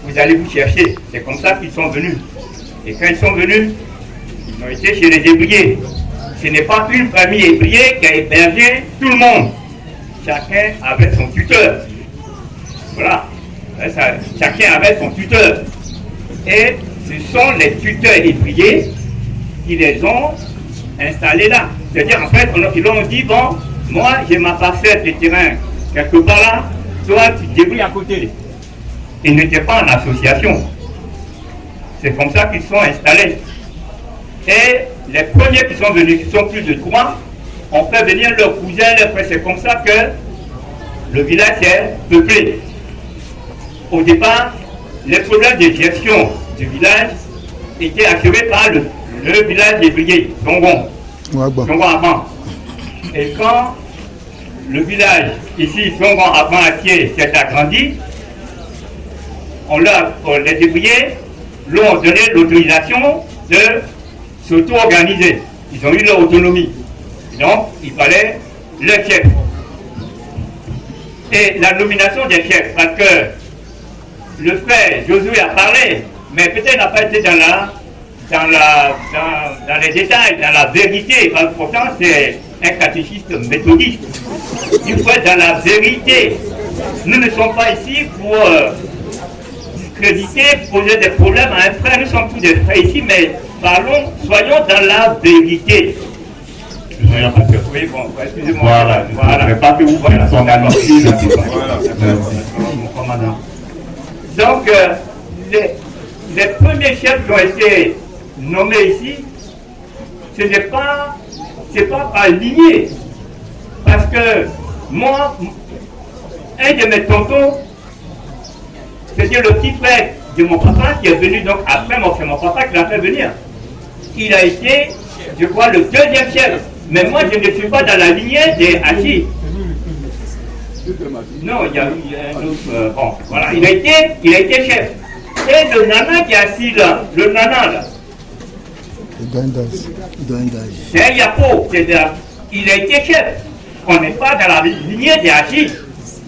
vous allez vous chercher. C'est comme ça qu'ils sont venus. Et quand ils sont venus, ils ont été chez les Hébriers. Ce n'est pas une famille hébriée qui a hébergé tout le monde. Chacun avait son tuteur. Voilà. Chacun avait son tuteur. Et ce sont les tuteurs hébriers qui les ont installés là. C'est-à-dire, en fait, ils leur ont dit, bon, moi, j'ai ma parcelle de terrain quelque part là, toi, tu te débrouilles à côté. Ils n'étaient pas en association. C'est comme ça qu'ils sont installés. Et les premiers qui sont venus, qui sont plus de 3, ont fait venir leurs cousins, leurs frères. C'est comme ça que le village est peuplé. au départ, les problèmes de gestion du village étaient assurés par le village débrié, Songon. Songon avant. Et quand le village, ici, Songon avant Acier, s'est agrandi, les débriés leur ont donné l'autorisation de s'auto-organiser. Ils ont eu leur autonomie. Donc, il fallait le chef. Et la nomination des chefs, parce que le frère Josué a parlé, mais peut-être il n'a pas été dans les détails, dans la vérité. Pourtant, c'est un catéchiste méthodiste. Il faut être dans la vérité. Nous ne sommes pas ici pour discréditer, poser des problèmes à un frère. Nous sommes tous des frères ici, mais soyons dans la vérité. Oui, bon, excusez-moi. Voilà. Je ne pas que vous preniez son amitié. Mon commandant. Donc, les premiers chefs qui ont été nommés ici, ce n'est pas par lignée. Parce que moi, un de mes tontons, c'était le petit frère de mon papa qui est venu donc après c'est mon papa qui l'a fait venir. Il a été, je crois, le deuxième chef. Mais moi, je ne suis pas dans la lignée des Hachi. Non, il y a un autre. Bon, voilà, il a été chef. Et le nana qui est assis là, le nana là. C'est un Yapo, il a été chef. On n'est pas dans la lignée des Hachi.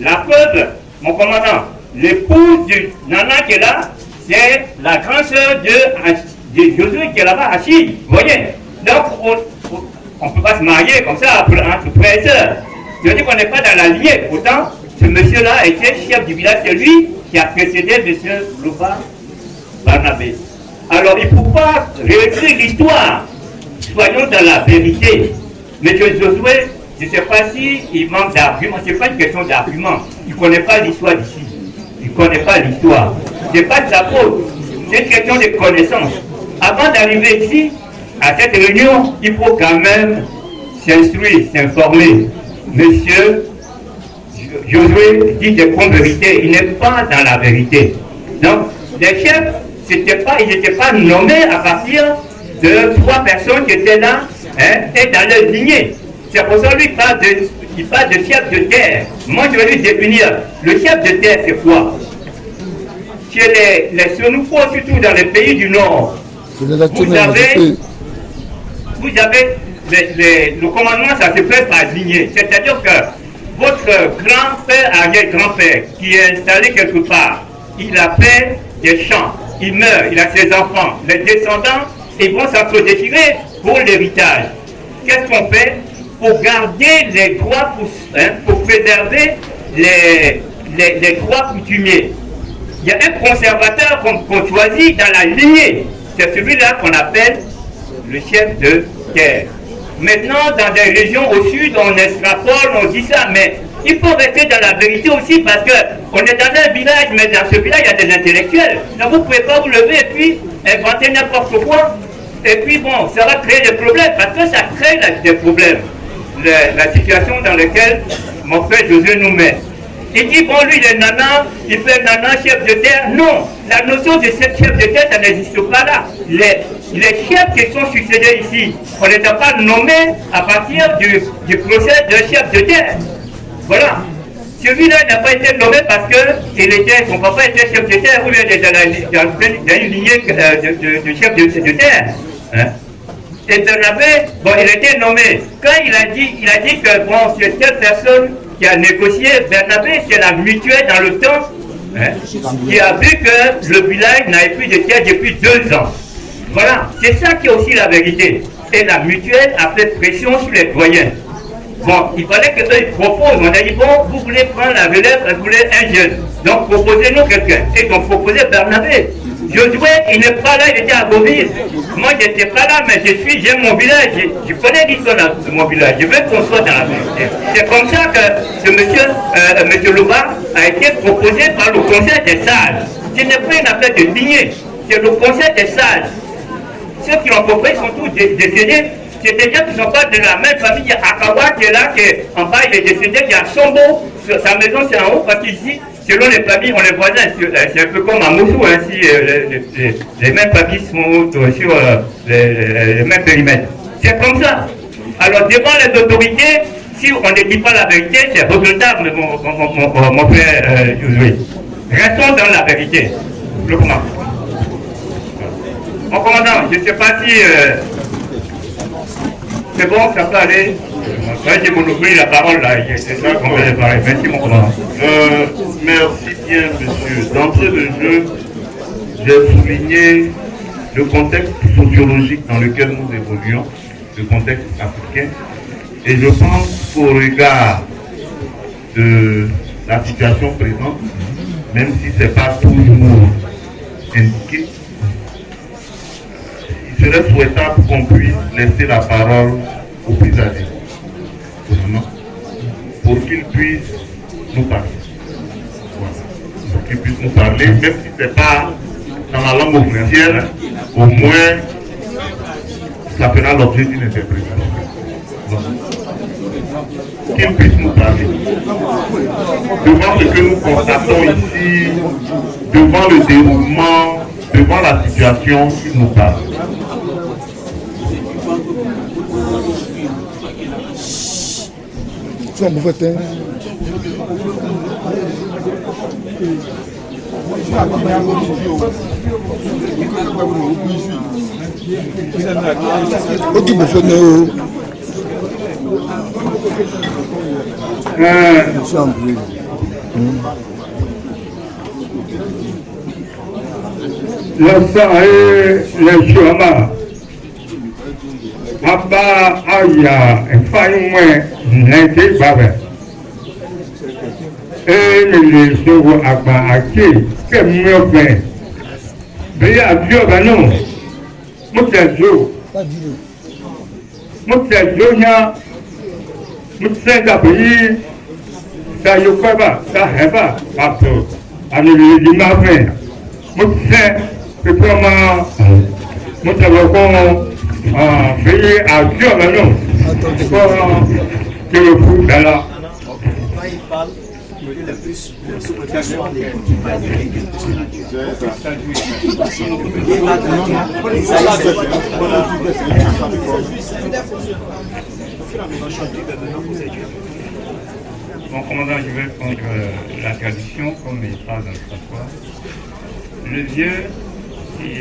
La preuve, mon commandant, l'épouse du nana qui est là, c'est la grande sœur de Josué qui est là-bas, Hachi. Vous voyez? Donc, on ne peut pas se marier comme ça entre frères et sœurs. Je dis qu'on n'est pas dans la lignée. Pourtant, ce monsieur-là était chef du village. C'est lui qui a précédé M. Loba Barnabé. Alors, il ne faut pas réécrire l'histoire. Soyons dans la vérité. M. Josué, je ne sais pas s'il manque d'arguments. Ce n'est pas une question d'argument. Il ne connaît pas l'histoire d'ici. Il ne connaît pas l'histoire. Ce n'est pas de sa faute. C'est une question de connaissance. Avant d'arriver ici, à cette réunion, il faut quand même s'instruire, s'informer. Monsieur Josué dit des vérités, il n'est pas dans la vérité. Donc, les chefs, ils n'étaient pas nommés à partir de 3 personnes qui étaient là et dans leur lignée. C'est pour ça qu'il parle de chef de terre. Moi, je vais lui définir. Le chef de terre, c'est quoi? Chez les Sénoufos, surtout dans les pays du Nord, vous avez le commandement, ça se fait par lignée. C'est-à-dire que votre grand-père, arrière-grand-père, qui est installé quelque part, il a fait des champs, il meurt, il a ses enfants. Les descendants, ils vont s'entre-déchirer pour l'héritage. Qu'est-ce qu'on fait? Pour garder les droits, pour préserver les droits coutumiers. Il y a un conservateur qu'on choisit dans la lignée. C'est celui-là qu'on appelle le chef de terre. Maintenant, dans des régions au sud, on extrapole, on dit ça, mais il faut rester dans la vérité aussi parce qu'on est dans un village, mais dans ce village, il y a des intellectuels. Donc vous ne pouvez pas vous lever et puis inventer n'importe quoi. Et puis bon, ça va créer des problèmes parce que ça crée des problèmes. La situation dans laquelle mon frère Josué nous met. Il dit, bon, lui, il est nana, il fait nana, chef de terre. Non, la notion de chef de terre, ça n'existe pas là. Les chefs qui sont succédés ici, on ne les a pas nommés à partir du procès de chef de terre. Voilà. Celui-là n'a pas été nommé parce que son papa était chef de terre ou bien dans une lignée de chef de terre. Hein? Et Bernabé, bon, il a été nommé. Quand il a dit que bon, c'est telle personne qui a négocié, Bernabé, c'est la mutuelle dans le temps, qui a vu que le village n'avait plus de terre depuis 2 ans. Voilà, c'est ça qui est aussi la vérité. Et la mutuelle a fait pression sur les doyens. Bon, il fallait qu'eux ils proposent. On a dit, bon, vous voulez prendre la relève, vous voulez un jeune. Donc proposez-nous quelqu'un. Et ils ont proposé Bernabé. Josué, il n'est pas là, il était à Beauville. Moi, je n'étais pas là, mais j'aime mon village. Je connais l'histoire de mon village. Je veux qu'on soit dans la vérité. C'est comme ça que ce monsieur Loba a été proposé par le Conseil des sages. Ce n'est pas une affaire de lignée, c'est le Conseil des sages. Ceux qui l'ont proposé sont tous décédés. C'est des gens qui ne sont pas de la même famille. Il y a Akawa qui est là, qui est en bas, il est décédé. Il y a Sombo, sa maison c'est en haut, parce qu'ici, selon les familles, on les voisins. C'est un peu comme à Moussou, hein, si les mêmes familles sont sur les mêmes périmètres. C'est comme ça. Alors, devant les autorités, si on ne dit pas la vérité, c'est regrettable, mon frère Josué. Restons dans la vérité. Le commandant. Mon commandant, je ne sais pas si c'est bon, ça peut aller. J'ai monopole la parole là, c'est ça qu'on va parler. Merci mon commandant. Merci bien, monsieur. D'entrée de jeu, j'ai souligné le contexte sociologique dans lequel nous évoluons, le contexte africain. Et je pense qu'au regard de la situation présente, même si ce n'est pas toujours indiqué, il serait souhaitable qu'on puisse laisser la parole aux plus âgés, pour qu'ils puissent nous parler. Voilà. Pour qu'ils puissent nous parler, même si ce n'est pas dans la langue officielle, au moins ça fera l'objet d'une interprétation. Qu'ils puissent nous parler. Devant ce que nous constatons ici, devant le déroulement, devant la situation, qu'ils nous parlent. Ça me fait le chômage. Abba aya fine way nete babe le sogo agba ake ke mo be be abio ba no mo tejo nya mo tsenda bi sa yokoba sa heba pato ani di ma fe mo tse pe koma mo tawo ko veillez à Dieu maintenant que le foot est là. Mon commandant, je vais prendre la traduction comme il passe dans le transport. Le vieux qui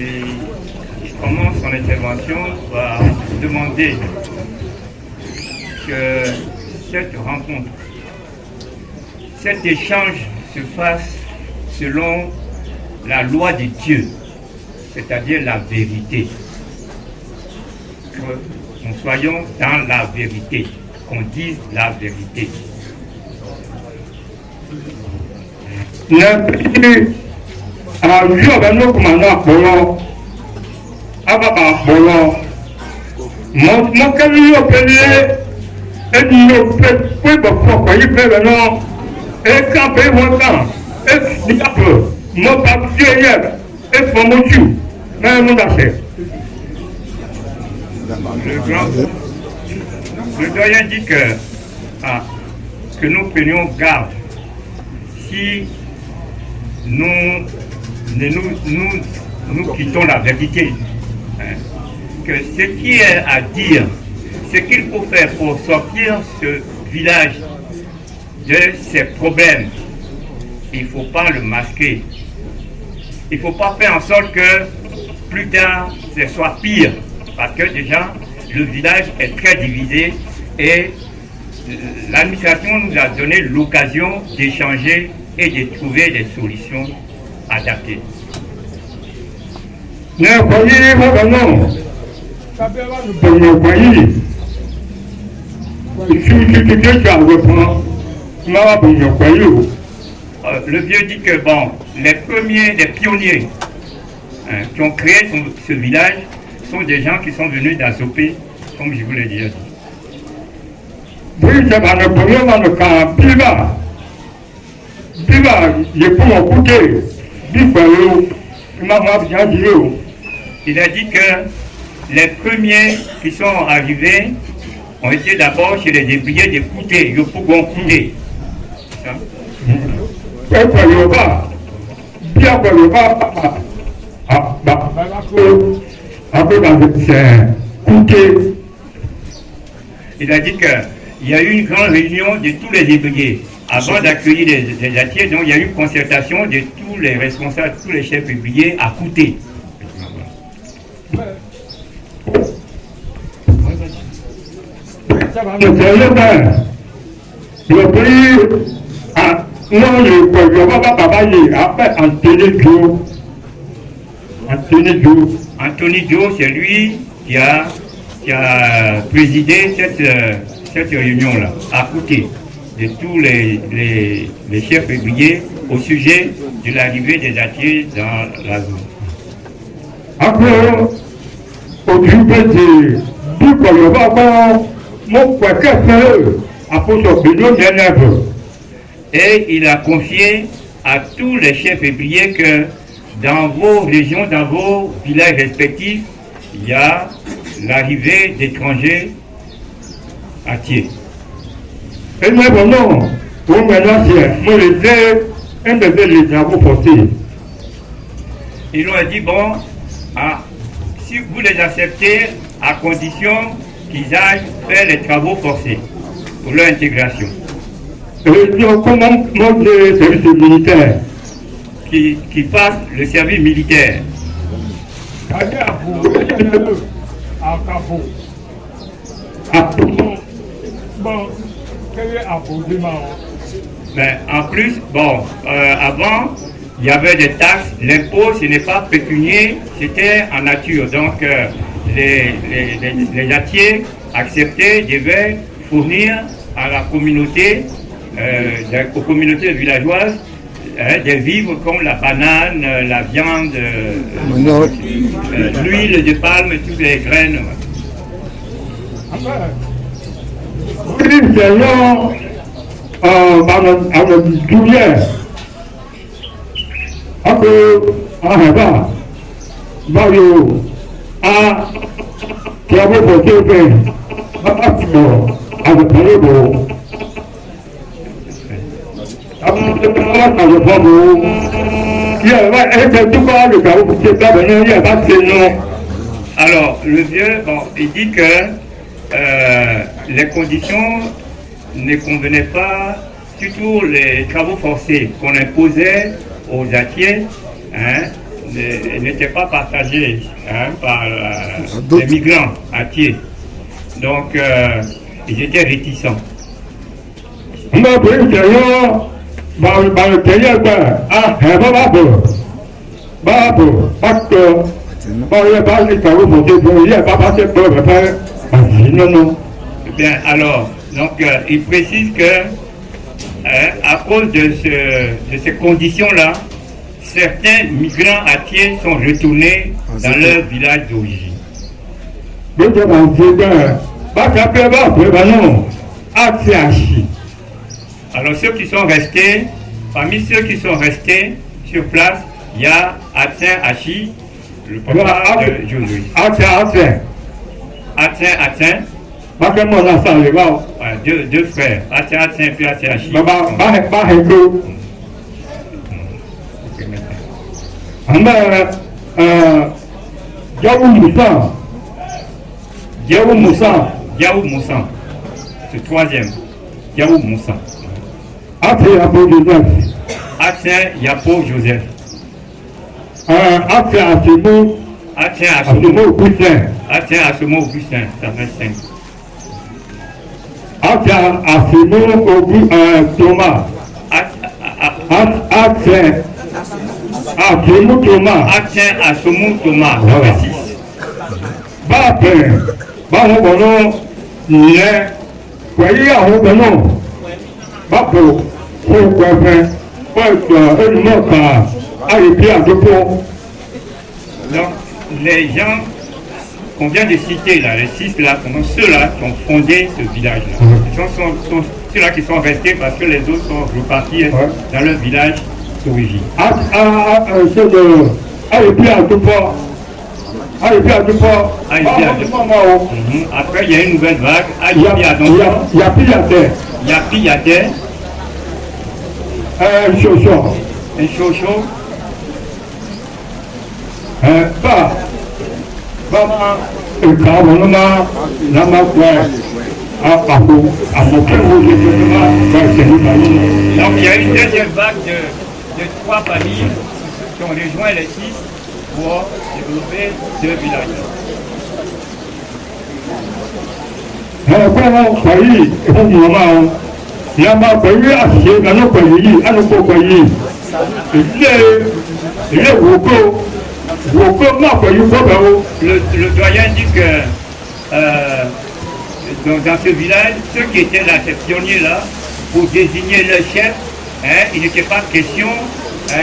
commence son intervention va demander que cette rencontre, cet échange se fasse selon la loi de Dieu, c'est-à-dire la vérité. Que nous soyons dans la vérité, qu'on dise la vérité. Mon camion payé et nous pouvons pas y faire maintenant. Et quand paye mon temps, et diable, mon papier hier, et pour mon Dieu, mais mon affaire. Le doyen dit que nous prenions garde si nous quittons la vérité. Hein, que ce qui est à dire, ce qu'il faut faire pour sortir ce village de ses problèmes, il ne faut pas le masquer. Il ne faut pas faire en sorte que plus tard ce soit pire. Parce que déjà, le village est très divisé et l'administration nous a donné l'occasion d'échanger et de trouver des solutions adaptées. Le vieux dit que bon, les pionniers qui ont créé ce village sont des gens qui sont venus d'Azopé, comme je vous l'ai déjà dit. Il a dit que les premiers qui sont arrivés ont été d'abord chez les débrouillés de Kouté, Yopougon Kouté. pẹ̀lú Yorùbá bí pẹ̀lú Yorùbá Il a dit qu'il y a eu une grande réunion de tous les ébriers avant d'accueillir les attiers. Donc il y a eu une concertation de tous les responsables, tous les chefs ébriers à Kouté. Le pays, non, le papa il appelle Anthony Dio, c'est lui qui a présidé cette réunion-là, à côté de tous les chefs ébriers au sujet de l'arrivée des attiers dans la zone. Après, au début et il a confié à tous les chefs ébriers que dans vos régions, dans vos villages respectifs, il y a l'arrivée d'étrangers à Thiers. Et maintenant, moi j'étais un des travaux forcés. Ils lui ont dit, bon, si vous les acceptez, à condition qu'ils aillent faire les travaux forcés pour leur intégration. Comment le service militaire Qui fassent le service militaire. Mais en plus, bon, avant, il y avait des taxes. L'impôt, ce n'est pas pécunier, c'était en nature. Donc, les attiers acceptés devaient fournir à la communauté, aux communautés villageoises, des vivres comme la banane, la viande, l'huile de palme, toutes les graines. Alors, le vieux, bon, il dit que les conditions ne convenaient pas, surtout les travaux forcés qu'on imposait aux attiers, n'étaient pas partagés par les migrants attiers. Donc, ils étaient réticents. Bien, alors, donc, il précise que à cause de ces conditions-là, certains migrants attiers sont retournés dans leur village d'origine. Alors ceux qui sont restés, parmi ceux qui sont restés sur place, il y a Atien Hachi, le papa de Josué. Atien. Deux frères, Atien puis Atien Hachi. Diaou Moussa, c'est troisième. Diaou Moussa. Atien Yapo Joseph. Atien Assomo Augustin, ça fait 5. Atien Thomas. Atien Assomo Thomas, ça fait 6. Donc, les gens qu'on vient de citer là, les 6 là, sont ceux-là qui ont fondé ce village-là. Ce sont ceux-là qui sont restés parce que les autres sont repartis dans leur village d'origine. Après, il y a une nouvelle vague. Yapi Yate. Un chocho. Donc il y a une deuxième vague de 3 familles qui ont rejoint les 6 pour développer 2 villages. Le doyen dit que dans ce village, ceux qui étaient là, ces pionniers-là, pour désigner le chef, il n'était pas question de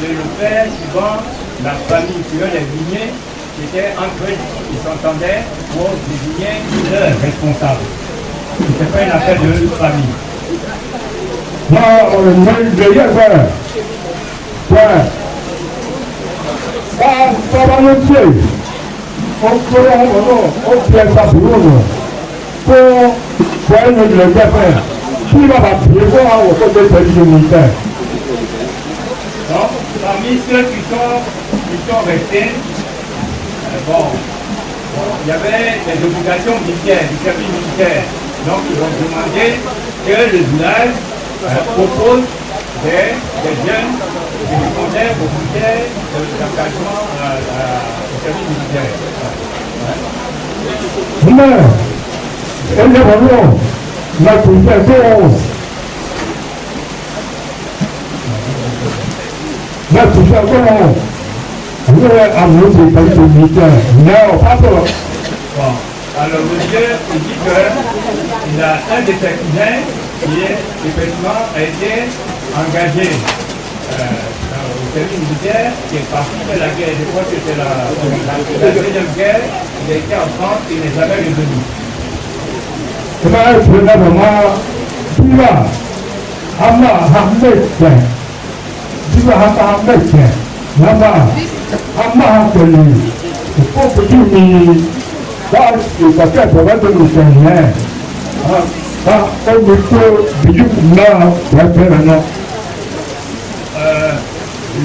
le faire suivant la famille, suivant les lignées, qui étaient entre eux, ils s'entendaient pour désigner leur responsable. Ce n'était pas une affaire de famille. Donc, parmi ceux qui sont restés, il y avait des obligations militaires, du service militaire. Donc, ils ont demandé que le village propose des jeunes qui secondaires officiers d'engagement au service militaire. Bon, alors le vieux, il dit qu'il a un de ses cousins qui effectivement a été engagé au service militaire, qui est parti de la guerre. Je crois que c'était la deuxième guerre. Il a été en France et il n'est jamais revenu.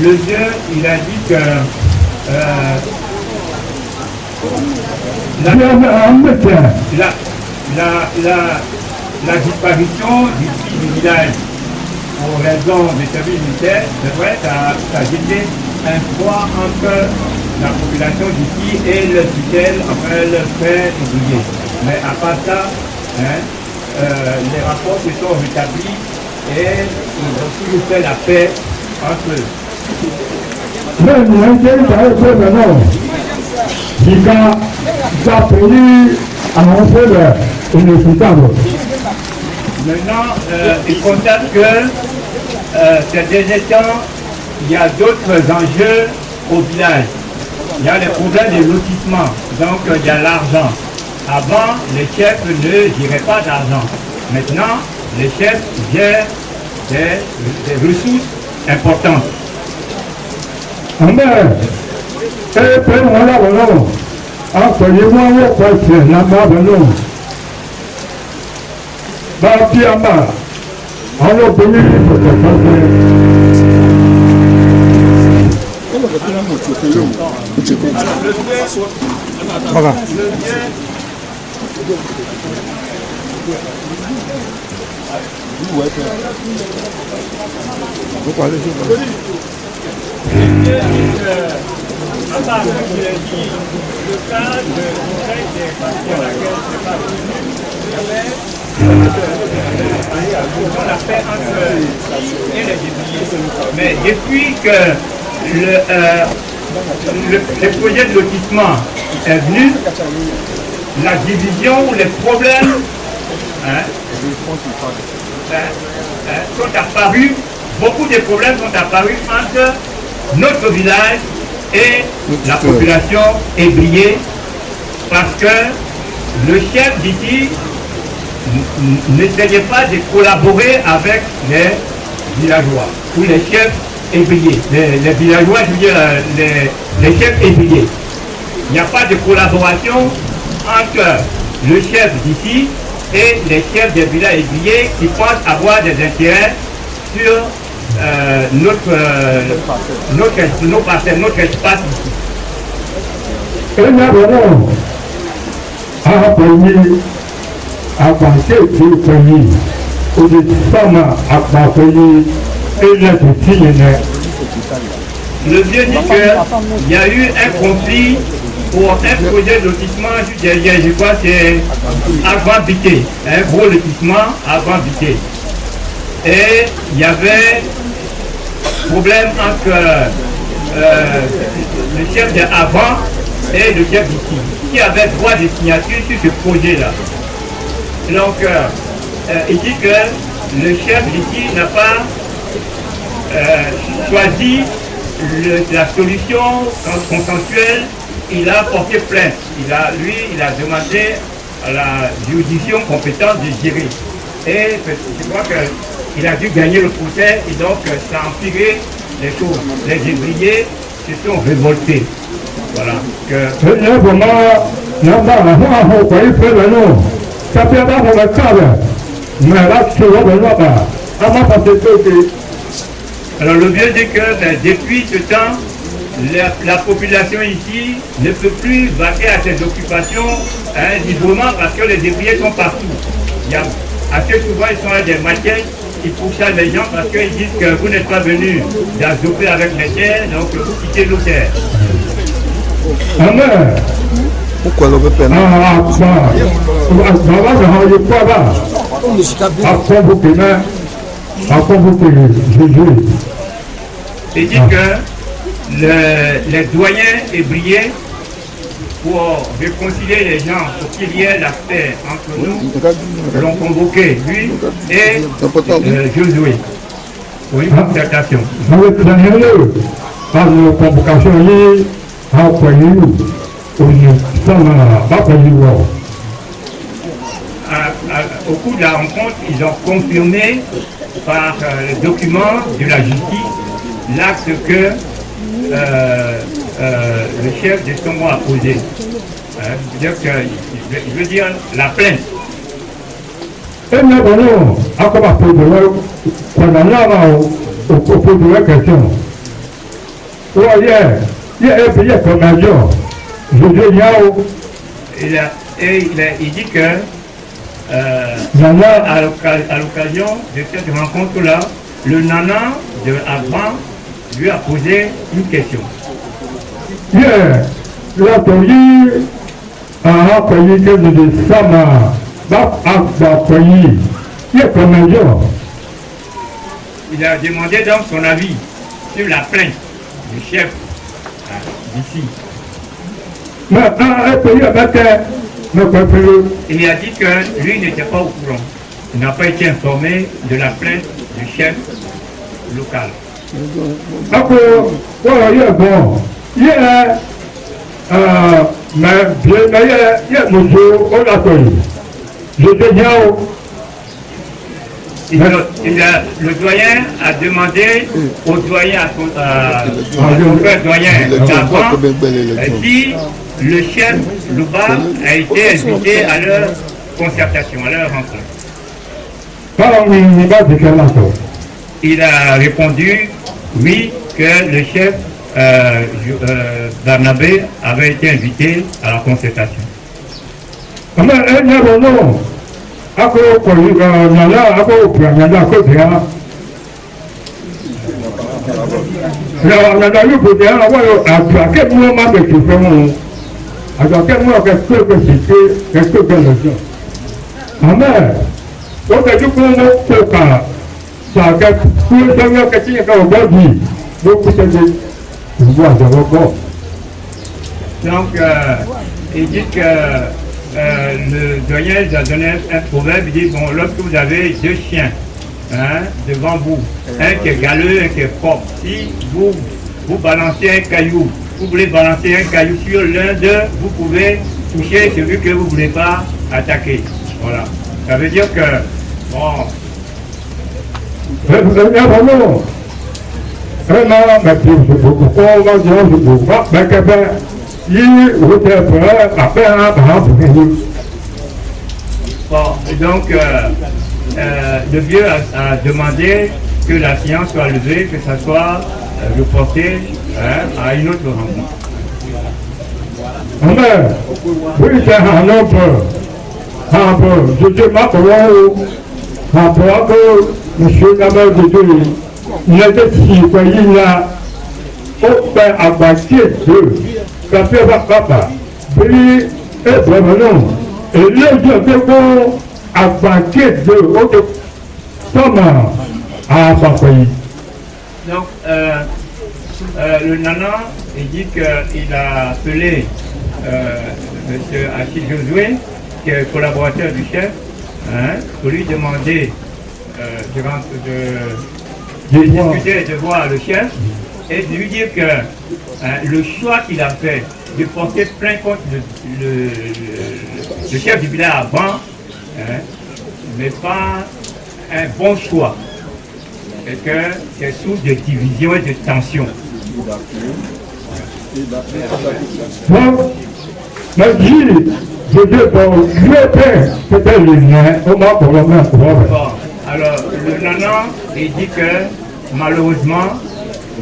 Le vieux, il a dit que la disparition du village pour raison des services militaires, c'est vrai, ça a jeté un froid entre la population d'ici et le tutelle, enfin le frère ouvrier. Mais à part ça, les rapports se sont rétablis et ils ont toujours fait la paix entre eux. Maintenant, il constate que ces derniers temps, il y a d'autres enjeux au village. Il y a les problèmes de lotissement, donc il y a l'argent. Avant, les chefs ne gèrent pas d'argent. Maintenant, les chefs gèrent des ressources importantes. À part ce qu'il a dit, le cas de conseil des partis à laquelle je n'ai pas venu, on a fait entre et les députés. Mais depuis que le projet de lotissement est venu, la division ou les problèmes sont apparus, beaucoup de problèmes sont apparus entre notre village et la population ébriée, parce que le chef d'ici n'essayait pas de collaborer avec les villageois ou les chefs ébriés. Les villageois, je veux dire les chefs ébriés. Il n'y a pas de collaboration entre le chef d'ici et les chefs des villages ébriés qui pensent avoir des intérêts sur nos parcelles, notre espace ici. Et là, vraiment, à payer, à passer du pays, ou des femmes à payer, et là, c'est fini. Le vieux dit qu'il y a eu un conflit pour un projet de lotissement juste derrière, je crois que c'est avant Biquet, un gros lotissement avant Biquet. Et il y avait problème entre le chef d'avant et le chef d'ici, qui avait droit de signature sur ce projet-là. Donc, il dit que le chef d'ici n'a pas choisi la solution consensuelle. Il a porté plainte. Il a demandé à la juridiction compétente de gérer. Et je crois qu'il a dû gagner le procès et donc ça a empiré les choses. Les ouvriers se sont révoltés. Voilà. Alors le vieux dit que depuis ce temps, la population ici ne peut plus vaquer à ses occupations librement parce que les ouvriers sont partout. Assez souvent, ils sont là des maquettes qui pourchassent les gens parce qu'ils disent que vous n'êtes pas venus d'azoper avec les terres, donc vous quittez nos terres. Amen. Pourquoi l'on peut pas? Il dit que les doyens ébriés, pour réconcilier les gens, pour qu'il y ait la paix entre nous, l'ont convoqué, lui et Josué, pour une concertation. Au cours de la rencontre, ils ont confirmé par les documents de la justice l'acte que le chef de Songo a posé. Je veux dire la plainte. Il dit que à l'occasion de cette rencontre-là, le nana de avant lui a posé une question. Il a demandé donc son avis sur la plainte du chef d'ici. Il a dit que lui n'était pas au courant. Il n'a pas été informé de la plainte du chef local. Le doyen a demandé au doyen, à son frère doyen d'avant, si le chef Louba a été invité à leur concertation, à leur rencontre. Il a répondu oui, que le chef Barnabé avait été invité à la concertation. Donc, il dit que le doyen a donné un proverbe, il dit, bon, lorsque vous avez deux chiens devant vous, un qui est galeux, un qui est propre, si vous balancez un caillou, vous voulez balancer un caillou sur l'un d'eux, vous pouvez toucher celui que vous ne voulez pas attaquer. Voilà. Ça veut dire que, bon... Bon, et donc le vieux a demandé que la séance soit levée, que ça soit reporté à une autre rencontre. Amen. Oui, c'est un homme. Je dis ma parole. Ma parole, monsieur Gabriel de Dieu. Il a été si, il a opéré à bâtir de café papa. Puis, et vraiment, et là, je vais à bâtir de autre femme à Papaï. Donc, le nana, il dit qu'il a appelé M. Achille Josué, qui est collaborateur du chef, pour lui demander de discuter, de voir le chef, et de lui dire que le choix qu'il a fait de porter plainte contre le chef du village avant n'est pas un bon choix. Et que c'est source de division et de tension. Donc, ma vie, je dis, bon, c'était le lien, au moins pour le même. Bon, alors, le nana, il dit que malheureusement,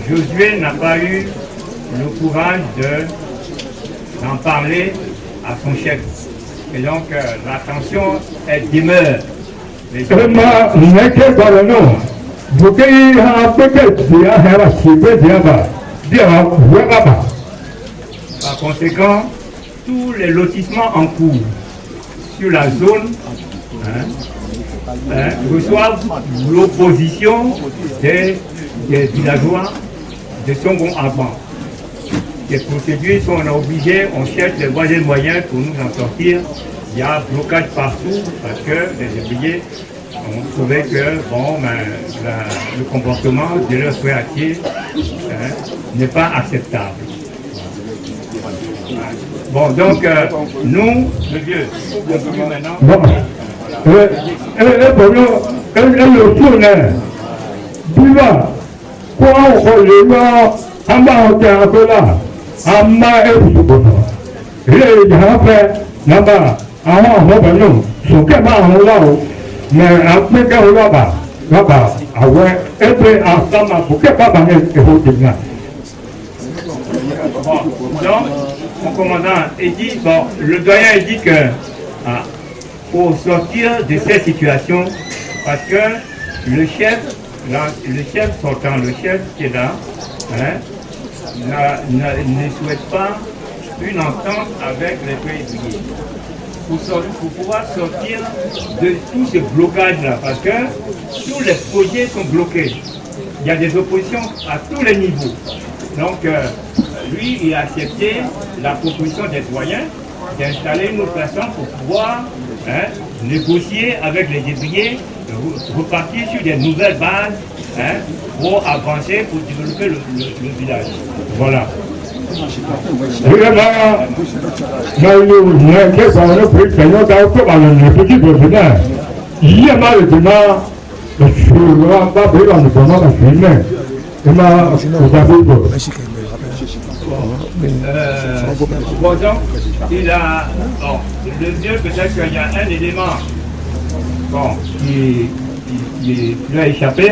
Josué n'a pas eu le courage d'en parler à son chef. Et donc, la tension, elle demeure. Par conséquent, tous les lotissements en cours sur la zone reçoivent l'opposition des villageois de Songon avant. Les procédures sont obligées, on cherche les moyens pour nous en sortir. Il y a blocage partout parce que les ouvriers ont trouvé que le comportement de leur frère n'est pas acceptable. Bon, donc nous, le vieux, on continue maintenant. Bon. Àwọn ọ̀bọ̀n náà sókè máa ń wá o mẹ àpékẹ́ rọ́bà àwọ̀ ẹgbẹ́ àsámà sókè bàbá ní èho dènà. Donc, mon commandant, il dit, bon, le doyen dit que pour sortir de cette situation, parce que le chef sortant, le chef qui est là, ne souhaite pas une entente avec les pays. Pour pouvoir sortir de tout ce blocage-là, parce que tous les projets sont bloqués. Il y a des oppositions à tous les niveaux. Donc, lui, il a accepté la proposition des doyens d'installer une autre plateforme pour pouvoir négocier avec les débrouillés, repartir sur des nouvelles bases pour avancer, pour développer le village. Voilà. Bon, donc, il a, bon, le mieux peut-être qu'il y a un élément qui lui a échappé,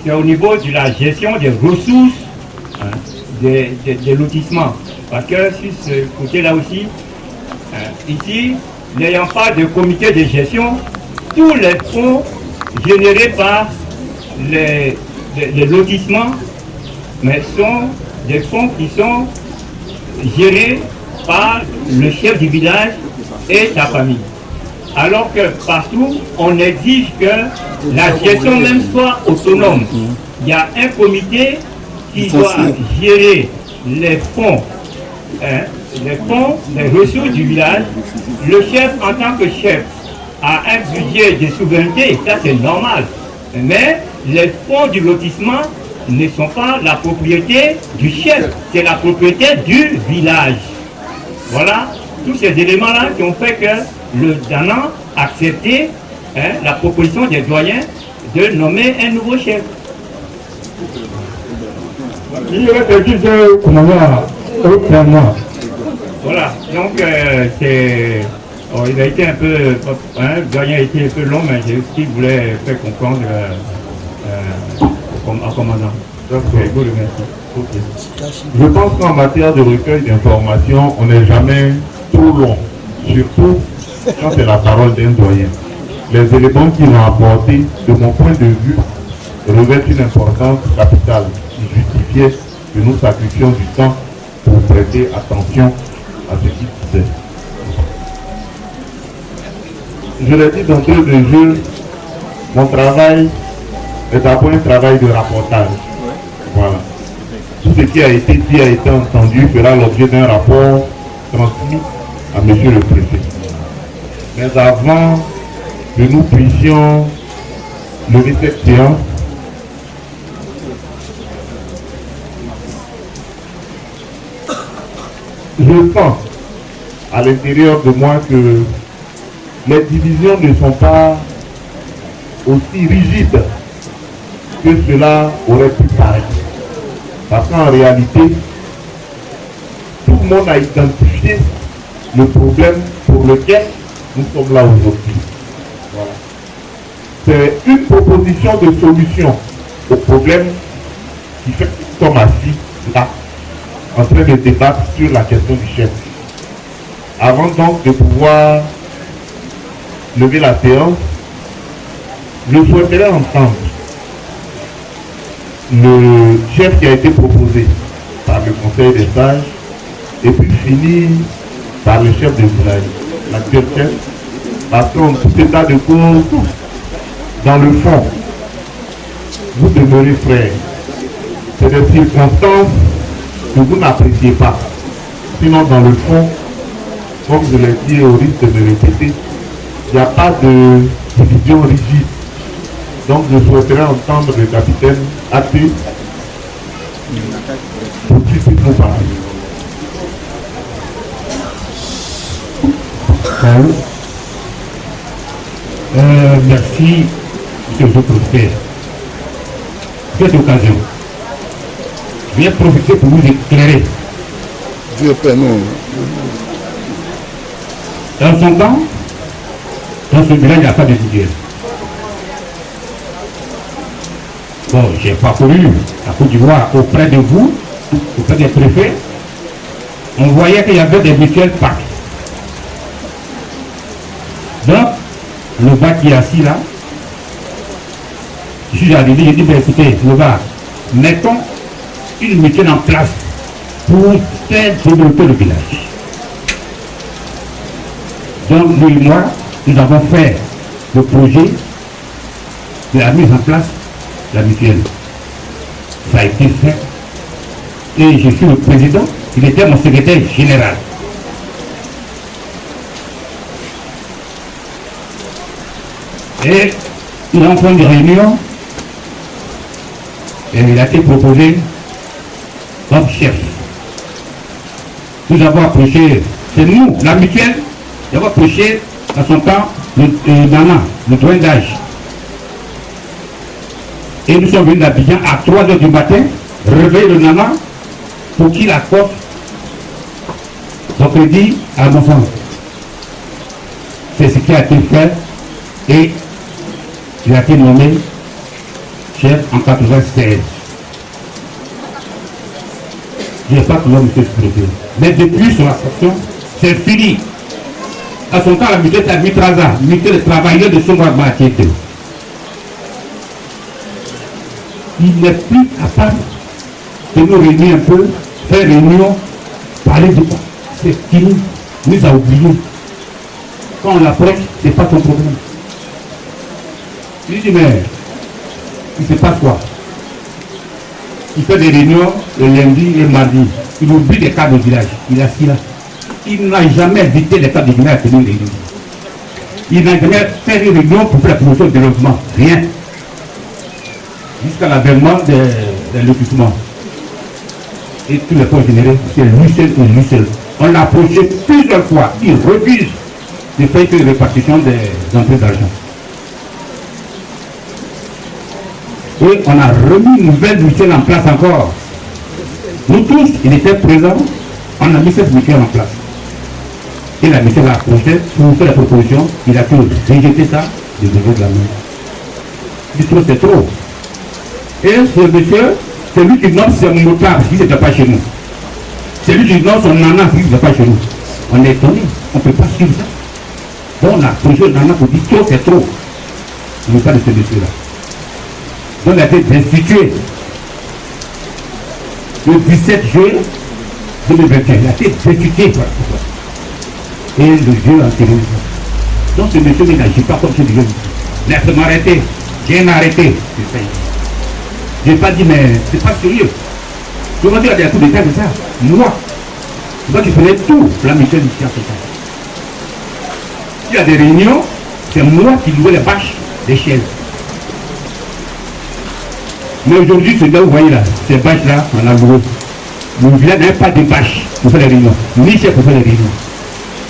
c'est au niveau de la gestion des ressources des lotissements. Parce que sur ce côté-là aussi, ici, n'ayant pas de comité de gestion, tous les fonds générés par les lotissements mais sont des fonds qui sont gérés par le chef du village et sa famille. Alors que partout, on exige que la gestion même soit autonome. Il y a un comité qui doit gérer les fonds, les ressources du village. Le chef, en tant que chef, a un budget de souveraineté, ça c'est normal. Mais les fonds du lotissement ne sont pas la propriété du chef, c'est la propriété du village. Voilà, tous ces éléments-là qui ont fait que le Dana a accepté la proposition des doyens de nommer un nouveau chef. Voilà, donc il a été un peu, le doyen a été un peu long, mais j'ai aussi voulu faire comprendre en commandant. D'accord. Je vous remercie. Ok. Je pense qu'en matière de recueil d'informations, on n'est jamais trop long, surtout quand c'est la parole d'un doyen. Les éléments qu'ils ont apportés, de mon point de vue, revêtent une importance capitale qui justifiait que nous sacrifions du temps pour prêter attention à ce qui se fait. Je l'ai dit d'entrée de jeu, mon travail est d'abord un travail de rapportage. Voilà. Tout ce qui a été dit a été entendu fera l'objet d'un rapport transmis à Monsieur le Préfet. Mais avant que nous puissions lever cette séance, je sens à l'intérieur de moi que les divisions ne sont pas aussi rigides que cela aurait pu paraître. Parce qu'en réalité, tout le monde a identifié le problème pour lequel nous sommes là aujourd'hui. Voilà. C'est une proposition de solution au problème qui fait que nous sommes assis là, en train de débattre sur la question du chef. Avant donc de pouvoir lever la séance, je souhaiterais entendre le chef qui a été proposé par le Conseil des sages et puis finir par le chef de village, l'actuel chef, parce qu'en tout état de cause, dans le fond, vous demeurez frères. C'est des circonstances que vous n'appréciez pas. Sinon, dans le fond, comme je l'ai dit au risque de me répéter, il n'y a pas de division rigide. Donc je souhaiterais entendre le capitaine Athé pour qu'il puisse nous parler. Merci, monsieur le Préfet. Cette occasion, je vais profiter pour vous éclairer. Dieu permet. Dans son temps, dans ce village, il n'y a pas de mutuelle. Bon, j'ai parcouru la Côte d'Ivoire auprès de vous, auprès des préfets. On voyait qu'il y avait des mutuelles partout. Donc, le bas qui est assis là, je suis arrivé, j'ai dit, ben écoutez, le bas, mettons une mutuelle en place pour faire développer le village. Donc, nous et moi, nous avons fait le projet de la mise en place de la mutuelle. Ça a été fait. Et je suis le président, il était mon secrétaire général. Et nous avons fait une réunion et il a été proposé comme chef. Nous avons approché, c'est nous, la mutuelle, nous avons approché à son temps le Nana, le doyen d'âge. Et nous sommes venus d'Abidjan à 3 h du matin, réveiller le Nana pour qu'il accorde son crédit à mon enfant. C'est ce qui a été fait et il a été nommé chef en 96. Je n'ai pas toujours monsieur le préfet. Mais depuis son ascension, c'est fini. À son temps, la mutuelle était à Mitraza, mutuelle de travailleurs de Songwa Matiété. Il n'est plus capable de nous réunir un peu, faire réunion, parler de quoi. C'est fini, il nous a oubliés. Quand on l'approche, ce n'est pas ton problème. Il dit, mais il se passe quoi? Il fait des réunions le lundi et le mardi. Il oublie les cadres de village. Il est assis là. Il n'a jamais invité les cadres de village à tenir une réunion. Il n'a jamais fait une réunion pour faire la promotion de développement. Rien. Jusqu'à l'avènement des lotissements. Et tous les points générés, c'est lui seul et lui seul. On l'a approché plusieurs fois. Il refuse de faire une répartition des entrées d'argent. Et on a remis une nouvelle mutuelle en place encore. Nous tous, il était présent, on a mis cette mutuelle en place. Et la mutuelle a approché pour faire la proposition, il a pu rejeter ça, de lever de la main. Il dit trop, c'est trop. Et ce monsieur, c'est lui qui nomme ses motards s'il n'était pas chez nous. C'est lui qui nomme son nana s'il n'était pas chez nous. On est étonné, on ne peut pas suivre ça. Donc on a posé le nana pour dire trop, c'est trop. Il n'est pas de ce monsieur-là. Donc il a été destitué le 17 juillet 2021. Il a été destitué. Et le Dieu a terminé. Donc ce monsieur n'agit pas comme ce Dieu. Laisse-moi arrêter. J'ai arrêté. Je n'ai pas dit, mais c'est pas sérieux. Je vais dire à des coups d'état de ça. Moi qui faisais tout la mission ici à Pékin. Il y a des réunions, c'est moi qui louais les bâches des chaises. Mais aujourd'hui, ce gars, vous voyez là, ces bâches-là, on a loué. Le village n'a pas de bâches pour faire les réunions, ni chef pour faire les réunions.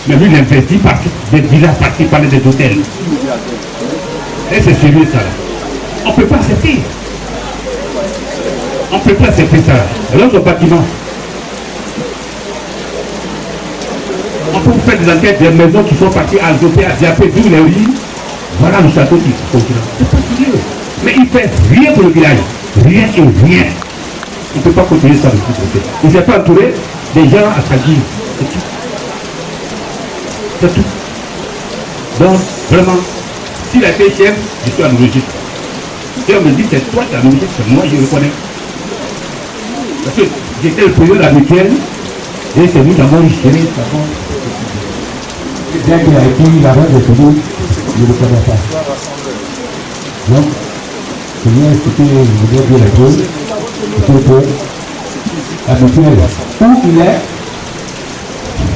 Mais lui, il investit par des villages, par des hôtels. Et c'est sérieux ça. On ne peut pas accepter. On ne peut pas accepter ça. Alors, ce bâtiment, on peut faire des enquêtes des maisons qui sont parties à Zopé, à Diapé, d'où les riz. Voilà le château qui continue. C'est pas sérieux. Mais il fait rien pour le village. Rien et rien. On ne peut pas continuer ça de tout côté. Il ne s'est pas entouré des gens à Kagui. C'est tout. C'est tout. Donc, vraiment, s'il a été chef, je suis à l'origine. Si on me dit c'est toi qui as l'origine, c'est moi, je le connais. Parce que j'étais le président de la mutuelle et c'est nous qui avons géré ça. Bien qu'il a été la reine de Toulouse, je ne le connais pas. Donc, c'est bien expliqué, je voudrais dire les choses, pour que la mutuelle, où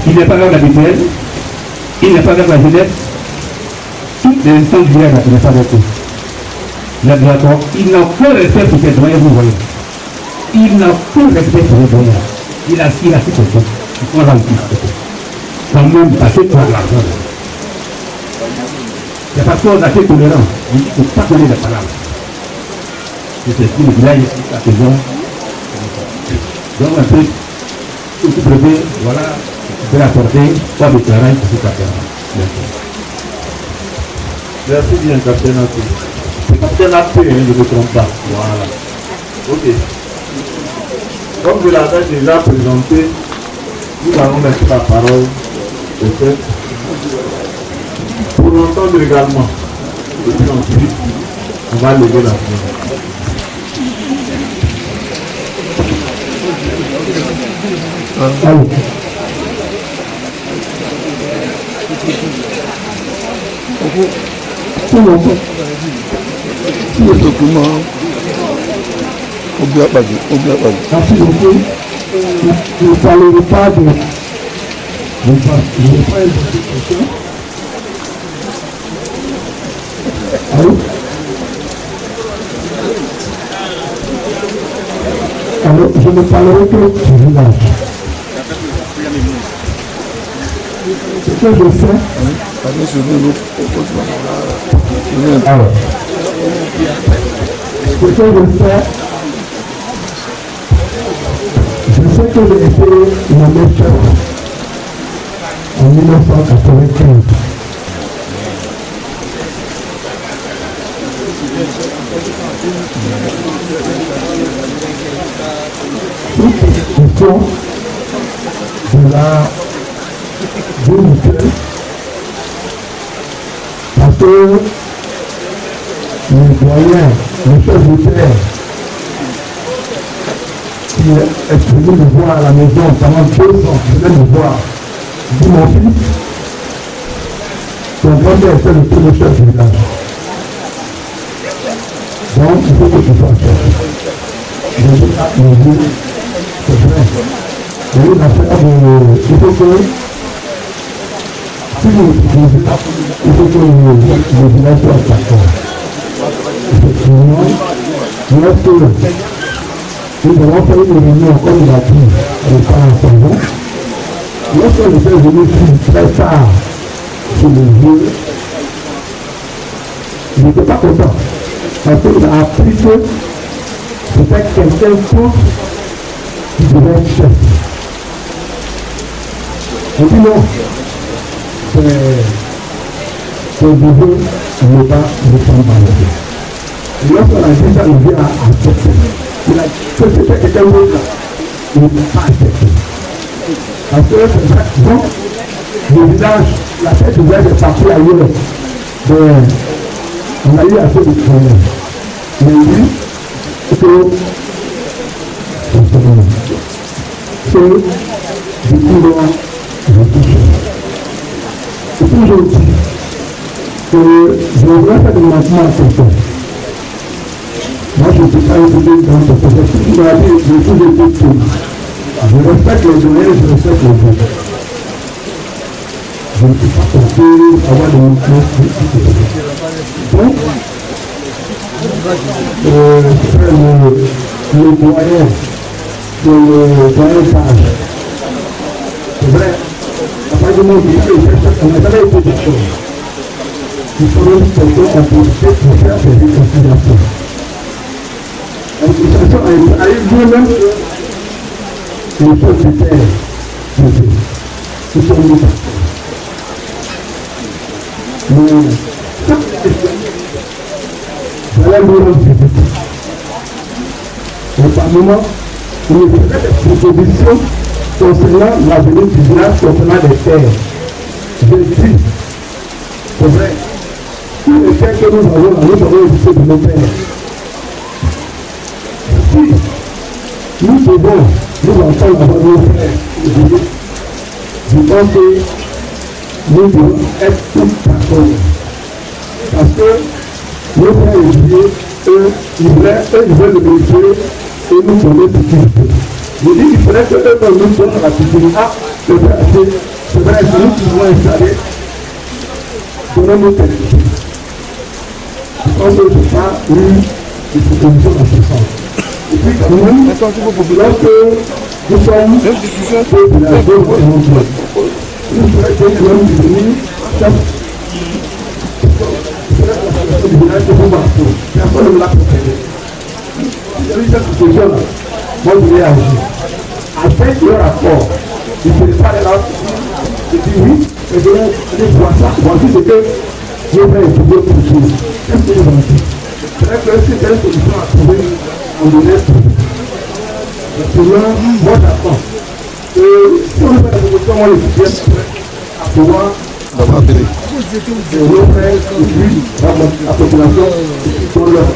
il n'est pas vers la mutuelle, il n'est pas vers la jeunesse, toutes les instances du village ne sont pas avec eux. Il n'a aucun respect pour ses doyens, vous voyez. Il n'a aucun respect pour les doyens. Il a su comme ça. Il faut remplir. Quand même, parce que pour l'argent. C'est parce qu'on a été tolérant. Il ne faut pas donner les paroles. C'est ce que le village est à présent. Donc un peu, tout ce brevet, voilà, je vais apporter pas de terrain pour tout à faire. Merci bien, Capitaine Appé. C'est Capitaine Appé, je ne me trompe pas. Voilà. Ok. Comme je l'avais déjà présenté, nous allons mettre la parole au chef pour l'entendre également. Et puis ensuite, on va lever la main. Allô. Le document, on ne pas dit. Merci beaucoup. Je ne parlerai pas de... Je ne vais pas être de question. Allô? Alors, je ne parlerai que du village. Ce que je fais... Alors, ce que je fais... Je sais que j'ai été nommé chef en 1995. Toute question de la mutuelle, parce que les doyens, les chefs de terre, qui est venu me voir à la maison pendant 2 ans, je venais me voir. Je dis mon fils, ton grand-père était le premier chef du village. Donc il faut que tu sois chef. Je dis à mon Dieu, c'est vrai. Il y a une affaire il faut que si il faut que le village soit d'accord. Effectivement, lorsque nous avons fait une réunion, comme il a dit, avec un savant. Lorsque je suis venu ici très tard sur le vieux, il n'était pas content. Parce qu'il a appris que c'était quelqu'un d'autre qui devait être chef. On dit non, c'est le bébé, il n'est pas le temps dans le vie. lorsqu'on a dit ça, il vient à accepter. Il a que c'était quelqu'un d'autre là. Il n'a pas accepté. Parce que c'est ça, donc, le village, la fête du village est partie ailleurs. Donc, on a eu assez de problèmes. Mais lui, c'est que du coup, c'est toujours dit que je voudrais faire des manquements à quelqu'un. Moi, je ne peux pas écouter dans ce projet. Si tu m'as dit, je suis écouté. Je respecte les données, je respecte les autres. Je ne peux pas porter, avoir des manquements. Donc, le doyen, le doyen sage. C'est vrai, à partir du moment où on n'a jamais été d'accord. Il faudrait quelqu'un en profiter pour faire des réconciliations. La réconciliation arrive nous-mêmes que les choses se taisent. Nous sommes nous. Mais chaque question, voilà nous-mêmes visiter. Et par moment, il nous fait des propositions concernant l'avenir du village, concernant les terres. Je dis, c'est vrai, tous les terres que nous avons hérité de nos pères. Si nous devons, nous entendre avoir nos frères, je pense que nous devons être tous d'accord. Parce que nos frères oubliés, eux, ils veulent le métier et nous donner ce qu'ils veulent. Je dis qu'il faudrait que eux nous donnent la sécurité. Ah, c'est vrai, c'est nous qui vont installer. Donnons-nous quelque chose. Je pense que je n'ai pas eu de proposition dans ce sens. Et puis, nous, lorsque nous sommes peu villageois et nombreux, nous faudrait que nous devons devenir chef du village de Boubasso. Personne ne me l'a proposé. J'ai eu cette situation-là. Moi, je vais agir. Avec le rapport, il ne faisait pas les langues. Je dis oui, et je vais voir ça. Voici ce que je vais étudier pour vous. Qu'est-ce que vous en dites? C'est vrai que c'est une solution à trouver en donnant tout. Maintenant, moi j'attends. Et si on fait la proposition, moi je suis prêt à pouvoir appeler. Et on le fait, et puis la population, dans leur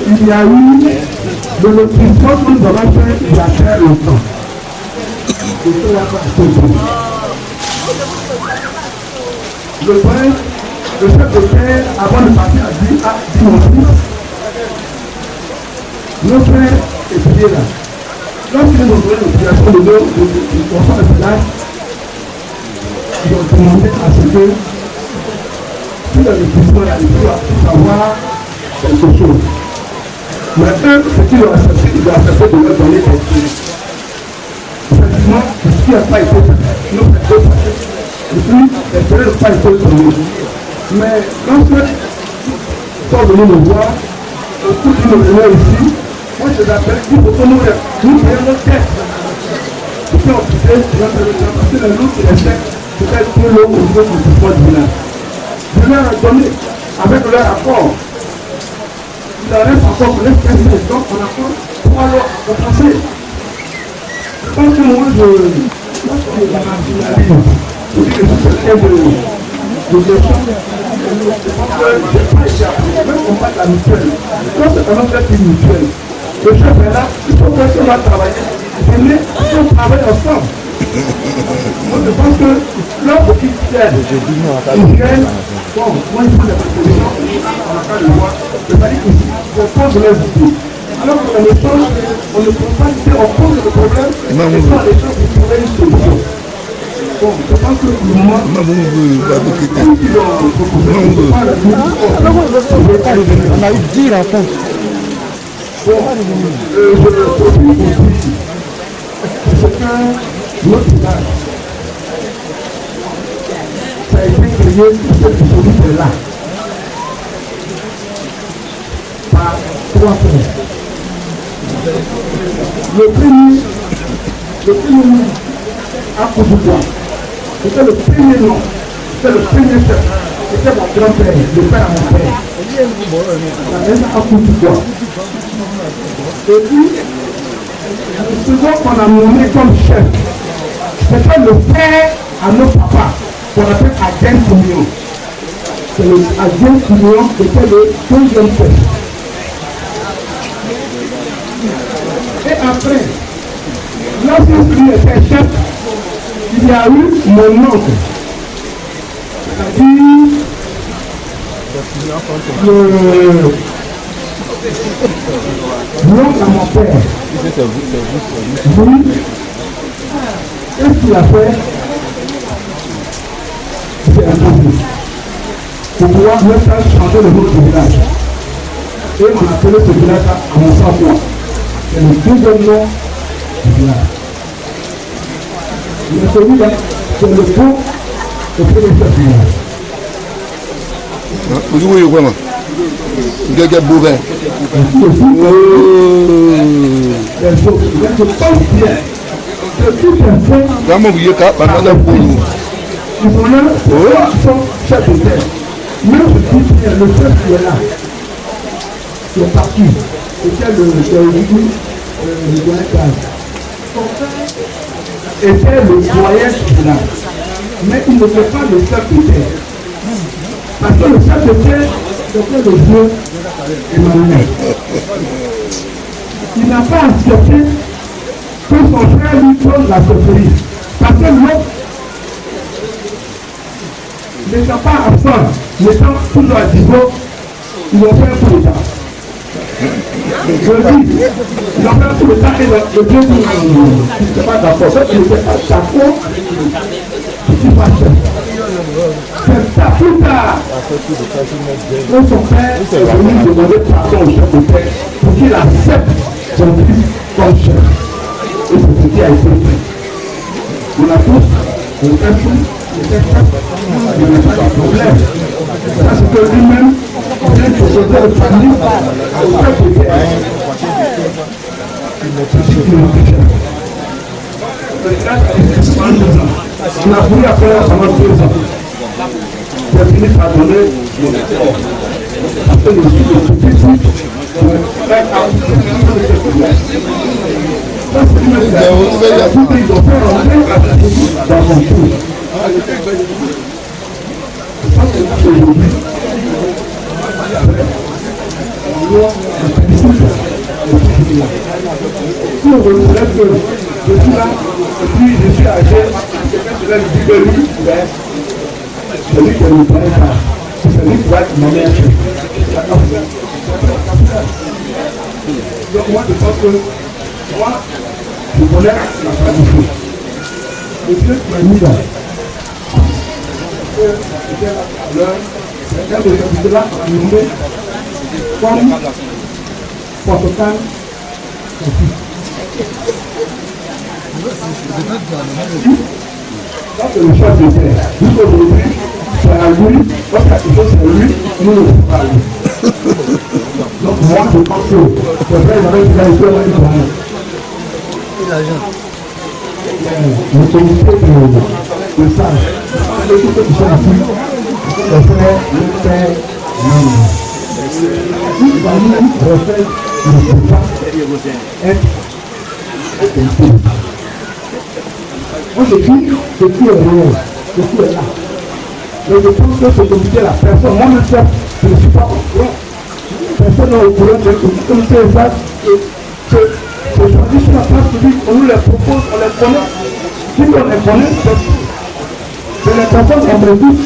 il y a eu de l'opposition que nous avons fait il y a très longtemps. Le père, le chef de terre, avant de partir, a dit à mon fils, nos frères étudiés là. Lorsqu'ils ont donné l'utilisation de l'eau, du enfant de village, ils ont demandé à ce que tout l'investissement là, il faut savoir quelque chose. Mais eux, ce qu'ils ont accepté, ils ont accepté de leur donner quelque chose. Effectivement, ce qui n'a pas été fait, nous faisons passer. Et puis, les frères n'ont pas été donnés. Mais lorsque ils sont venus me voir, tout le monde venait ici, moi je les appelle, il faut que nous payons nos têtes. Et puis on peut parce que le loup qui est sec, peut-être plus long au niveau du pouvoir du village. Je leur ai donné, avec leur accord, il en reste encore pour les 15 minutes, donc on a encore 3 lots à passer. Je pense que moi, lorsque je marginalise, je dis que je suis quelqu'un de méchant, je pense que je n'ai pas été appris, même on parle de la mutuelle. Quand c'est un autre qui mutuelle, le chef est là, il faut qu'on va travailler, venez, on travaille ensemble. Moi je pense que l'homme qui tienne, ils viennent, bon, moi il faut des propositions, on n'a pas le droit, c'est-à-dire qu'ici, on pose leurs idées. Alors qu'on échange, on ne peut pas dire, on pose le problème, et on échange pour trouver une solution. Bon, je pense que le moment, on a eu 10 rencontres. Bon, je profite pour dire, c'est que notre village, ça a été créé pour cette disposition-là, par 3 frères. Le premier à Koudoubois, c'était le premier nom c'était le premier chef. C'était mon grand-père, le père à mon père. La même à coup du bois. Et puis, le second qu'on a nommé comme chef, c'était le père à nos papas, qu'on appelle Adjen Koumio. C'est le Adjen Koumio qui était le deuxième chef. Et après, lorsque lui était chef, il y a eu mon oncle. C'est-à-dire l'oncle à mon père. Lui, qu'est-ce qu'il a fait? C'est impossible. Pour pouvoir me faire changer le nom du village. Et on a appelé ce village à mon sang. C'est le deuxième nom du village. Mais celui-là, c'est le fond de premier chef du village. Vous jouez comment? Gagé Bouvin. Vraiment, vous êtes capable de faire ils sont là, ils sont chefs de terre. Même je dis bien, le chef qui est là, qui est parti, c'était le était le doyen du village. Mais il ne fait pas le chef de terre. Parce que le chef de terre, c'était le vieux Emmanuel. Il n'a pas accepté que son frère lui donne la chefferie. Parce que l'autre, n'étant pas absent, n'étant toujours à Digo, ils ont fait un coup d'état. Je dis, ils ont fait un coup d'état et le Dieu dit, il n'était pas d'accord. Donc il n'était pas d'accord, il n'était pas chef. C'est ça plus tard. Quand son père est venu demander pardon au chef de terre pour qu'il accepte son fils comme chef. Et c'est ce qui a été fait. On a tous, on fait tout. Il n'y a pas de problème. Parce que lui-même, il vient de poser le famille au chef de terre. On a voulu appeler pendant 2 ans. J'ai fini par donner mon effort. Parce que je suis le petit. Ils ont fait rentrer dans mon tour. Aujourd'hui, si on reconnaît que je suis là, et puis je suis âgé, quelqu'un se lève et dit que lui, c'est lui qui ne me connaît pas. C'est lui qui va être mon meilleur chef. Donc moi je pense que moi, je connais la tradition. Le Dieu qui m'a mis là, c'était là à l'heure, quelqu'un de cet là a nommé comme porte-canne son fils. Ça c'est le chef de terre. Jusqu'aujourd'hui, c'est à lui, quand quelque chose c'est lui, nous ne sommes pas lui. Donc moi je pense que c'est vrai, il avait une tradition et l'argent. Le comité de sages, les tout ceux qui sont ici, les frères, les pères, ils va nous refaire le pouvoir être un. Moi je dis ce qui est réel, ce qui est là. Mais je pense que ce comité là, personne, moi-même je ne suis pas au courant. Personne n'est au courant de ce comité exact. Ces traditions sur la place publique, on nous les propose, on les connaît. Si on les connaît, c'est les personnes qu'on prédit.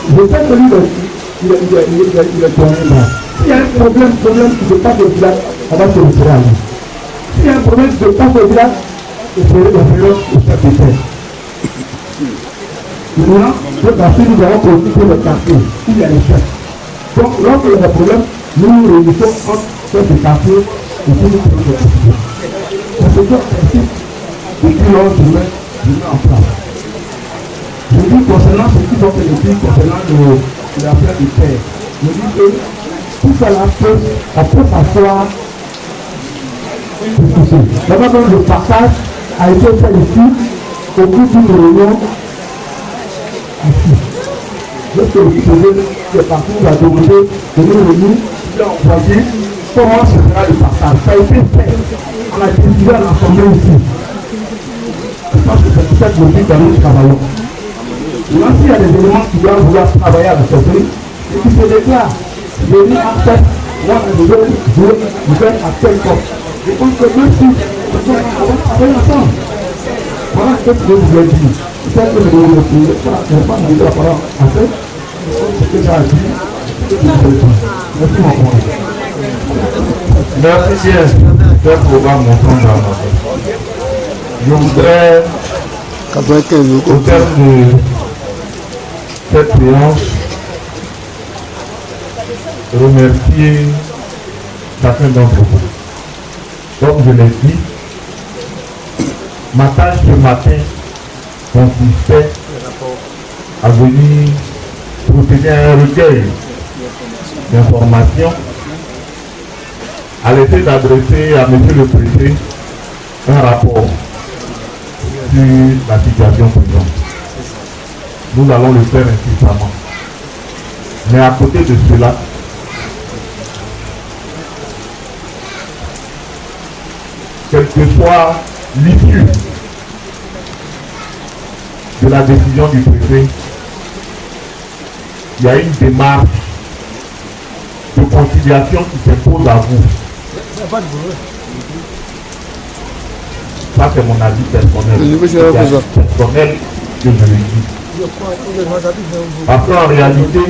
Je sais que lui, il est tourné là. S'il y a un problème qui se passe au village, on va se retirer à lui. S'il y a un problème qui se passe au village, il faut le faire au chef de terre. Maintenant, ce quartier, nous avons préoccupé le quartier, il y a les chefs. Donc, lorsqu'il y a des problèmes, nous nous réunissons entre chefs de quartier et tous les chefs de quartier. C'est ce principe depuis lors je mets en place. Je dis concernant ce qui sont fait depuis concernant l'affaire du père. Je dis que tout ça là, on peut s'asseoir pour pousser. D'abord, le partage a été fait ici au bout d'une réunion ici. lorsque le projet est parti, il a demandé de nous réunir, il a envoyé comment se fera le partage. Ça a été fait. On a décidé à l'Assemblée ici. Je pense que c'est cette logique dans nous travaillons. Là, s'il y a des éléments qui doivent vouloir travailler avec ce pays, et qui se déclarent, venir en tête, moi, je vais à tel poste. Je pense que même si on va travailler ensemble. Voilà ce que je voulais dire. Peut-être que je vais le dire, je ne vais pas dire la parole en fait. Ce que j'ai à dire, merci mon frère. Merci bien. C'est programme montant dans ma tête. Je voudrais, au terme de cette séance, remercier chacun d'entre vous. Comme je l'ai dit, ma tâche ce matin consistait à venir procéder à un recueil d'informations, à l'effet d'adresser à M. le Préfet un rapport sur la situation présente. Nous allons le faire incessamment. Mais à côté de cela, quelle que soit l'issue de la décision du préfet, il y a une démarche de conciliation qui s'impose à vous. Ça, c'est mon avis personnel. Personnel que je le dis. Parce qu'en réalité,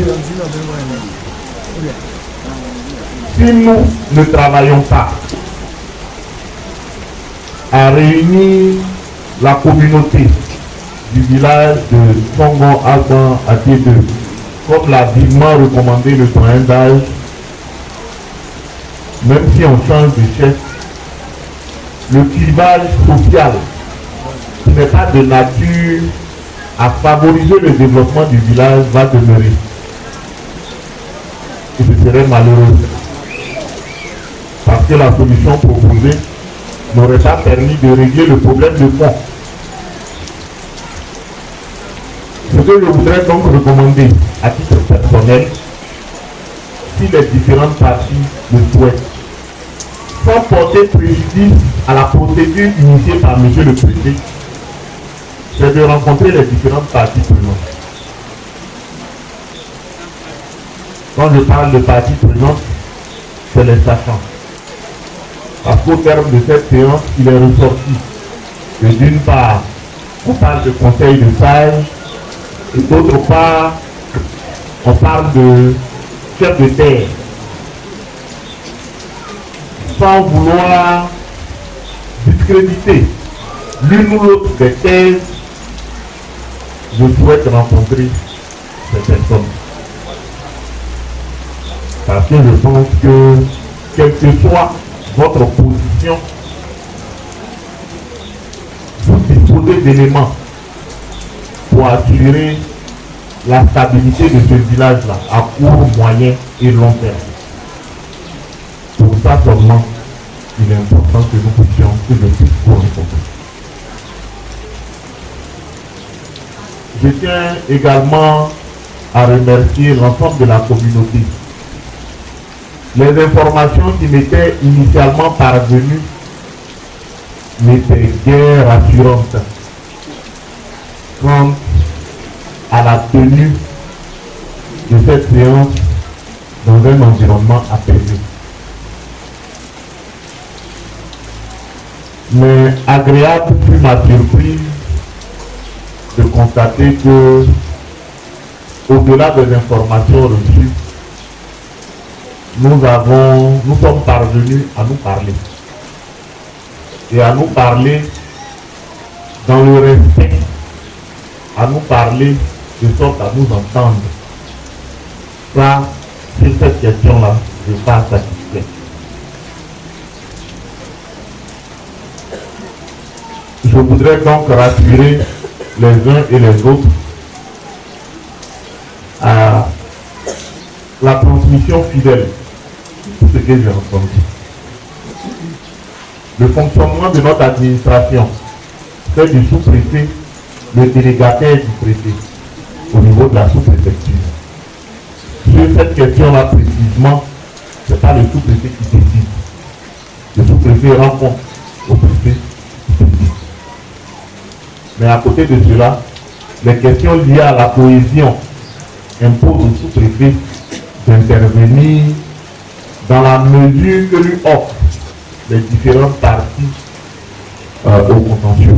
si nous ne travaillons pas à réunir la communauté du village de Songon Alban à T2, comme l'a vivement recommandé le doyen d'âge, même si on change de chef, le clivage social qui n'est pas de nature à favoriser le développement du village va demeurer. Et ce serait malheureux. Parce que la solution proposée n'aurait pas permis de régler le problème de fond. Ce que je voudrais donc recommander à titre personnel, si les différentes parties le souhaitent, sans porter préjudice à la procédure initiée par M. le Préfet, c'est de rencontrer les différentes parties prenantes. Quand je parle de parties prenantes, c'est les sachants. Parce qu'au terme de cette séance, il est ressorti que d'une part, on parle de conseil de sages, et d'autre part, on parle de chef de terre. Sans vouloir discréditer l'une ou l'autre des thèses, je souhaite rencontrer ces personnes. Parce que je pense que, quelle que soit votre position, vous disposez d'éléments pour assurer la stabilité de ce village-là à court, moyen et long terme. Pour ça seulement, il est important que nous puissions, que je puisse vous rencontrer. Je tiens également à remercier l'ensemble de la communauté. Les informations qui m'étaient initialement parvenues n'étaient guère rassurantes quant à la tenue de cette séance dans un environnement apaisé. Mais agréable fut ma surprise de constater que, au-delà des informations reçues, nous sommes parvenus à nous parler. Et à nous parler dans le respect, à nous parler de sorte à nous entendre. Ça, sur cette question-là, je ne suis pas satisfait. Je voudrais donc rassurer les uns et les autres à la transmission fidèle de ce que j'ai entendu. Le fonctionnement de notre administration fait du sous-préfet le délégataire du préfet au niveau de la sous-préfecture. sur cette question-là précisément, ce n'est pas le sous-préfet qui décide. Le sous-préfet rend compte au préfet qui décide. Mais à côté de cela, les questions liées à la cohésion imposent au sous-préfet d'intervenir dans la mesure que lui offrent les différentes parties au contentieux.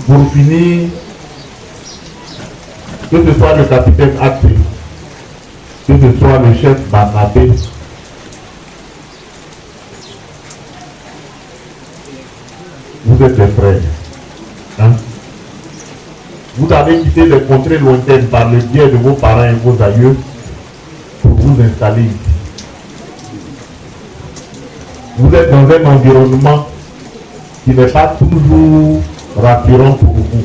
Pour finir, que ce soit le capitaine Até, que ce soit le chef Barnabé, vous êtes des frères. Hein? Vous avez quitté les contrées lointaines par le biais de vos parents et vos aïeux pour vous installer ici. Vous êtes dans un environnement qui n'est pas toujours rassurant pour vous.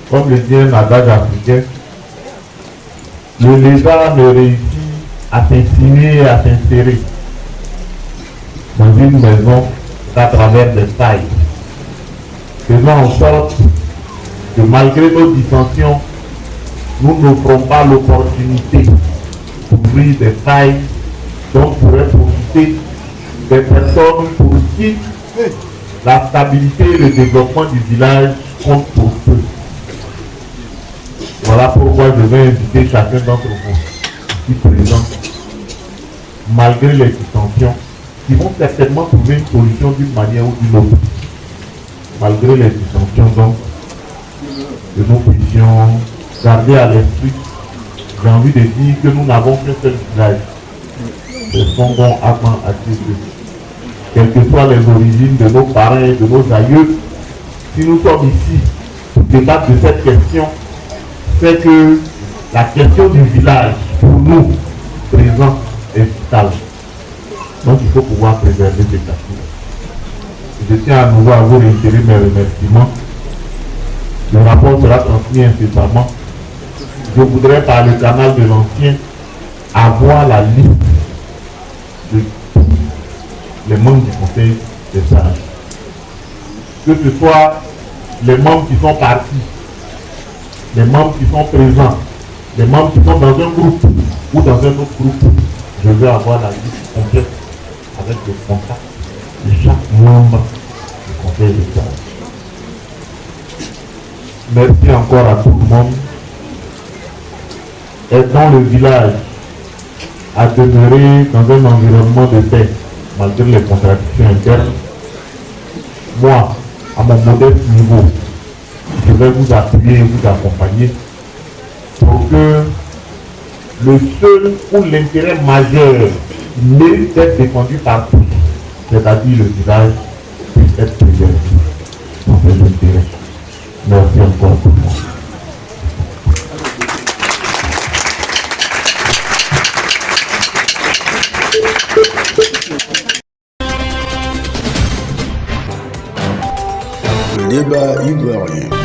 Comme le dit un adage africain, le lézard ne réussit à s'insinuer et à s'insérer dans une maison qu'à travers des failles. Faisons en sorte que malgré nos dissensions, nous n'offrons pas l'opportunité d'ouvrir des failles dont pourraient profiter des personnes pour qui la stabilité et le développement du village comptent pour peu. Voilà pourquoi je vais inviter chacun d'entre vous, ici présent, malgré les dissensions, qui vont certainement trouver une solution d'une manière ou d'une autre. Malgré les dissensions, donc, que nous puissions garder à l'esprit, j'ai envie de dire que nous n'avons qu'un seul village, le Songon Akman Até-2. Quelles que soient les origines de nos parents et de nos aïeux, si nous sommes ici pour débattre de cette question, c'est que la question du village, pour nous, présent, est vitale. Donc il faut pouvoir préserver ces questions. Je tiens à nouveau à vous réitérer mes remerciements. Le rapport sera transmis incessamment. Je voudrais par le canal de l'ancien avoir la liste de tous les membres du conseil des sages. Que ce soit les membres qui sont partis, les membres qui sont présents, les membres qui sont dans un groupe ou dans un autre groupe, je veux avoir la liste complète avec le contact de chaque membre du conseil des sages. Merci encore à tout le monde. Aidons le village à demeurer dans un environnement de paix, malgré les contradictions internes. Moi, à mon modeste niveau, je vais vous appuyer et vous accompagner pour que le seul ou l'intérêt majeur qui mérite d'être défendu par tous, c'est-à-dire le village, puisse être préservé dans ses intérêts. Merci encore tout le monde. Le débat ivoirien.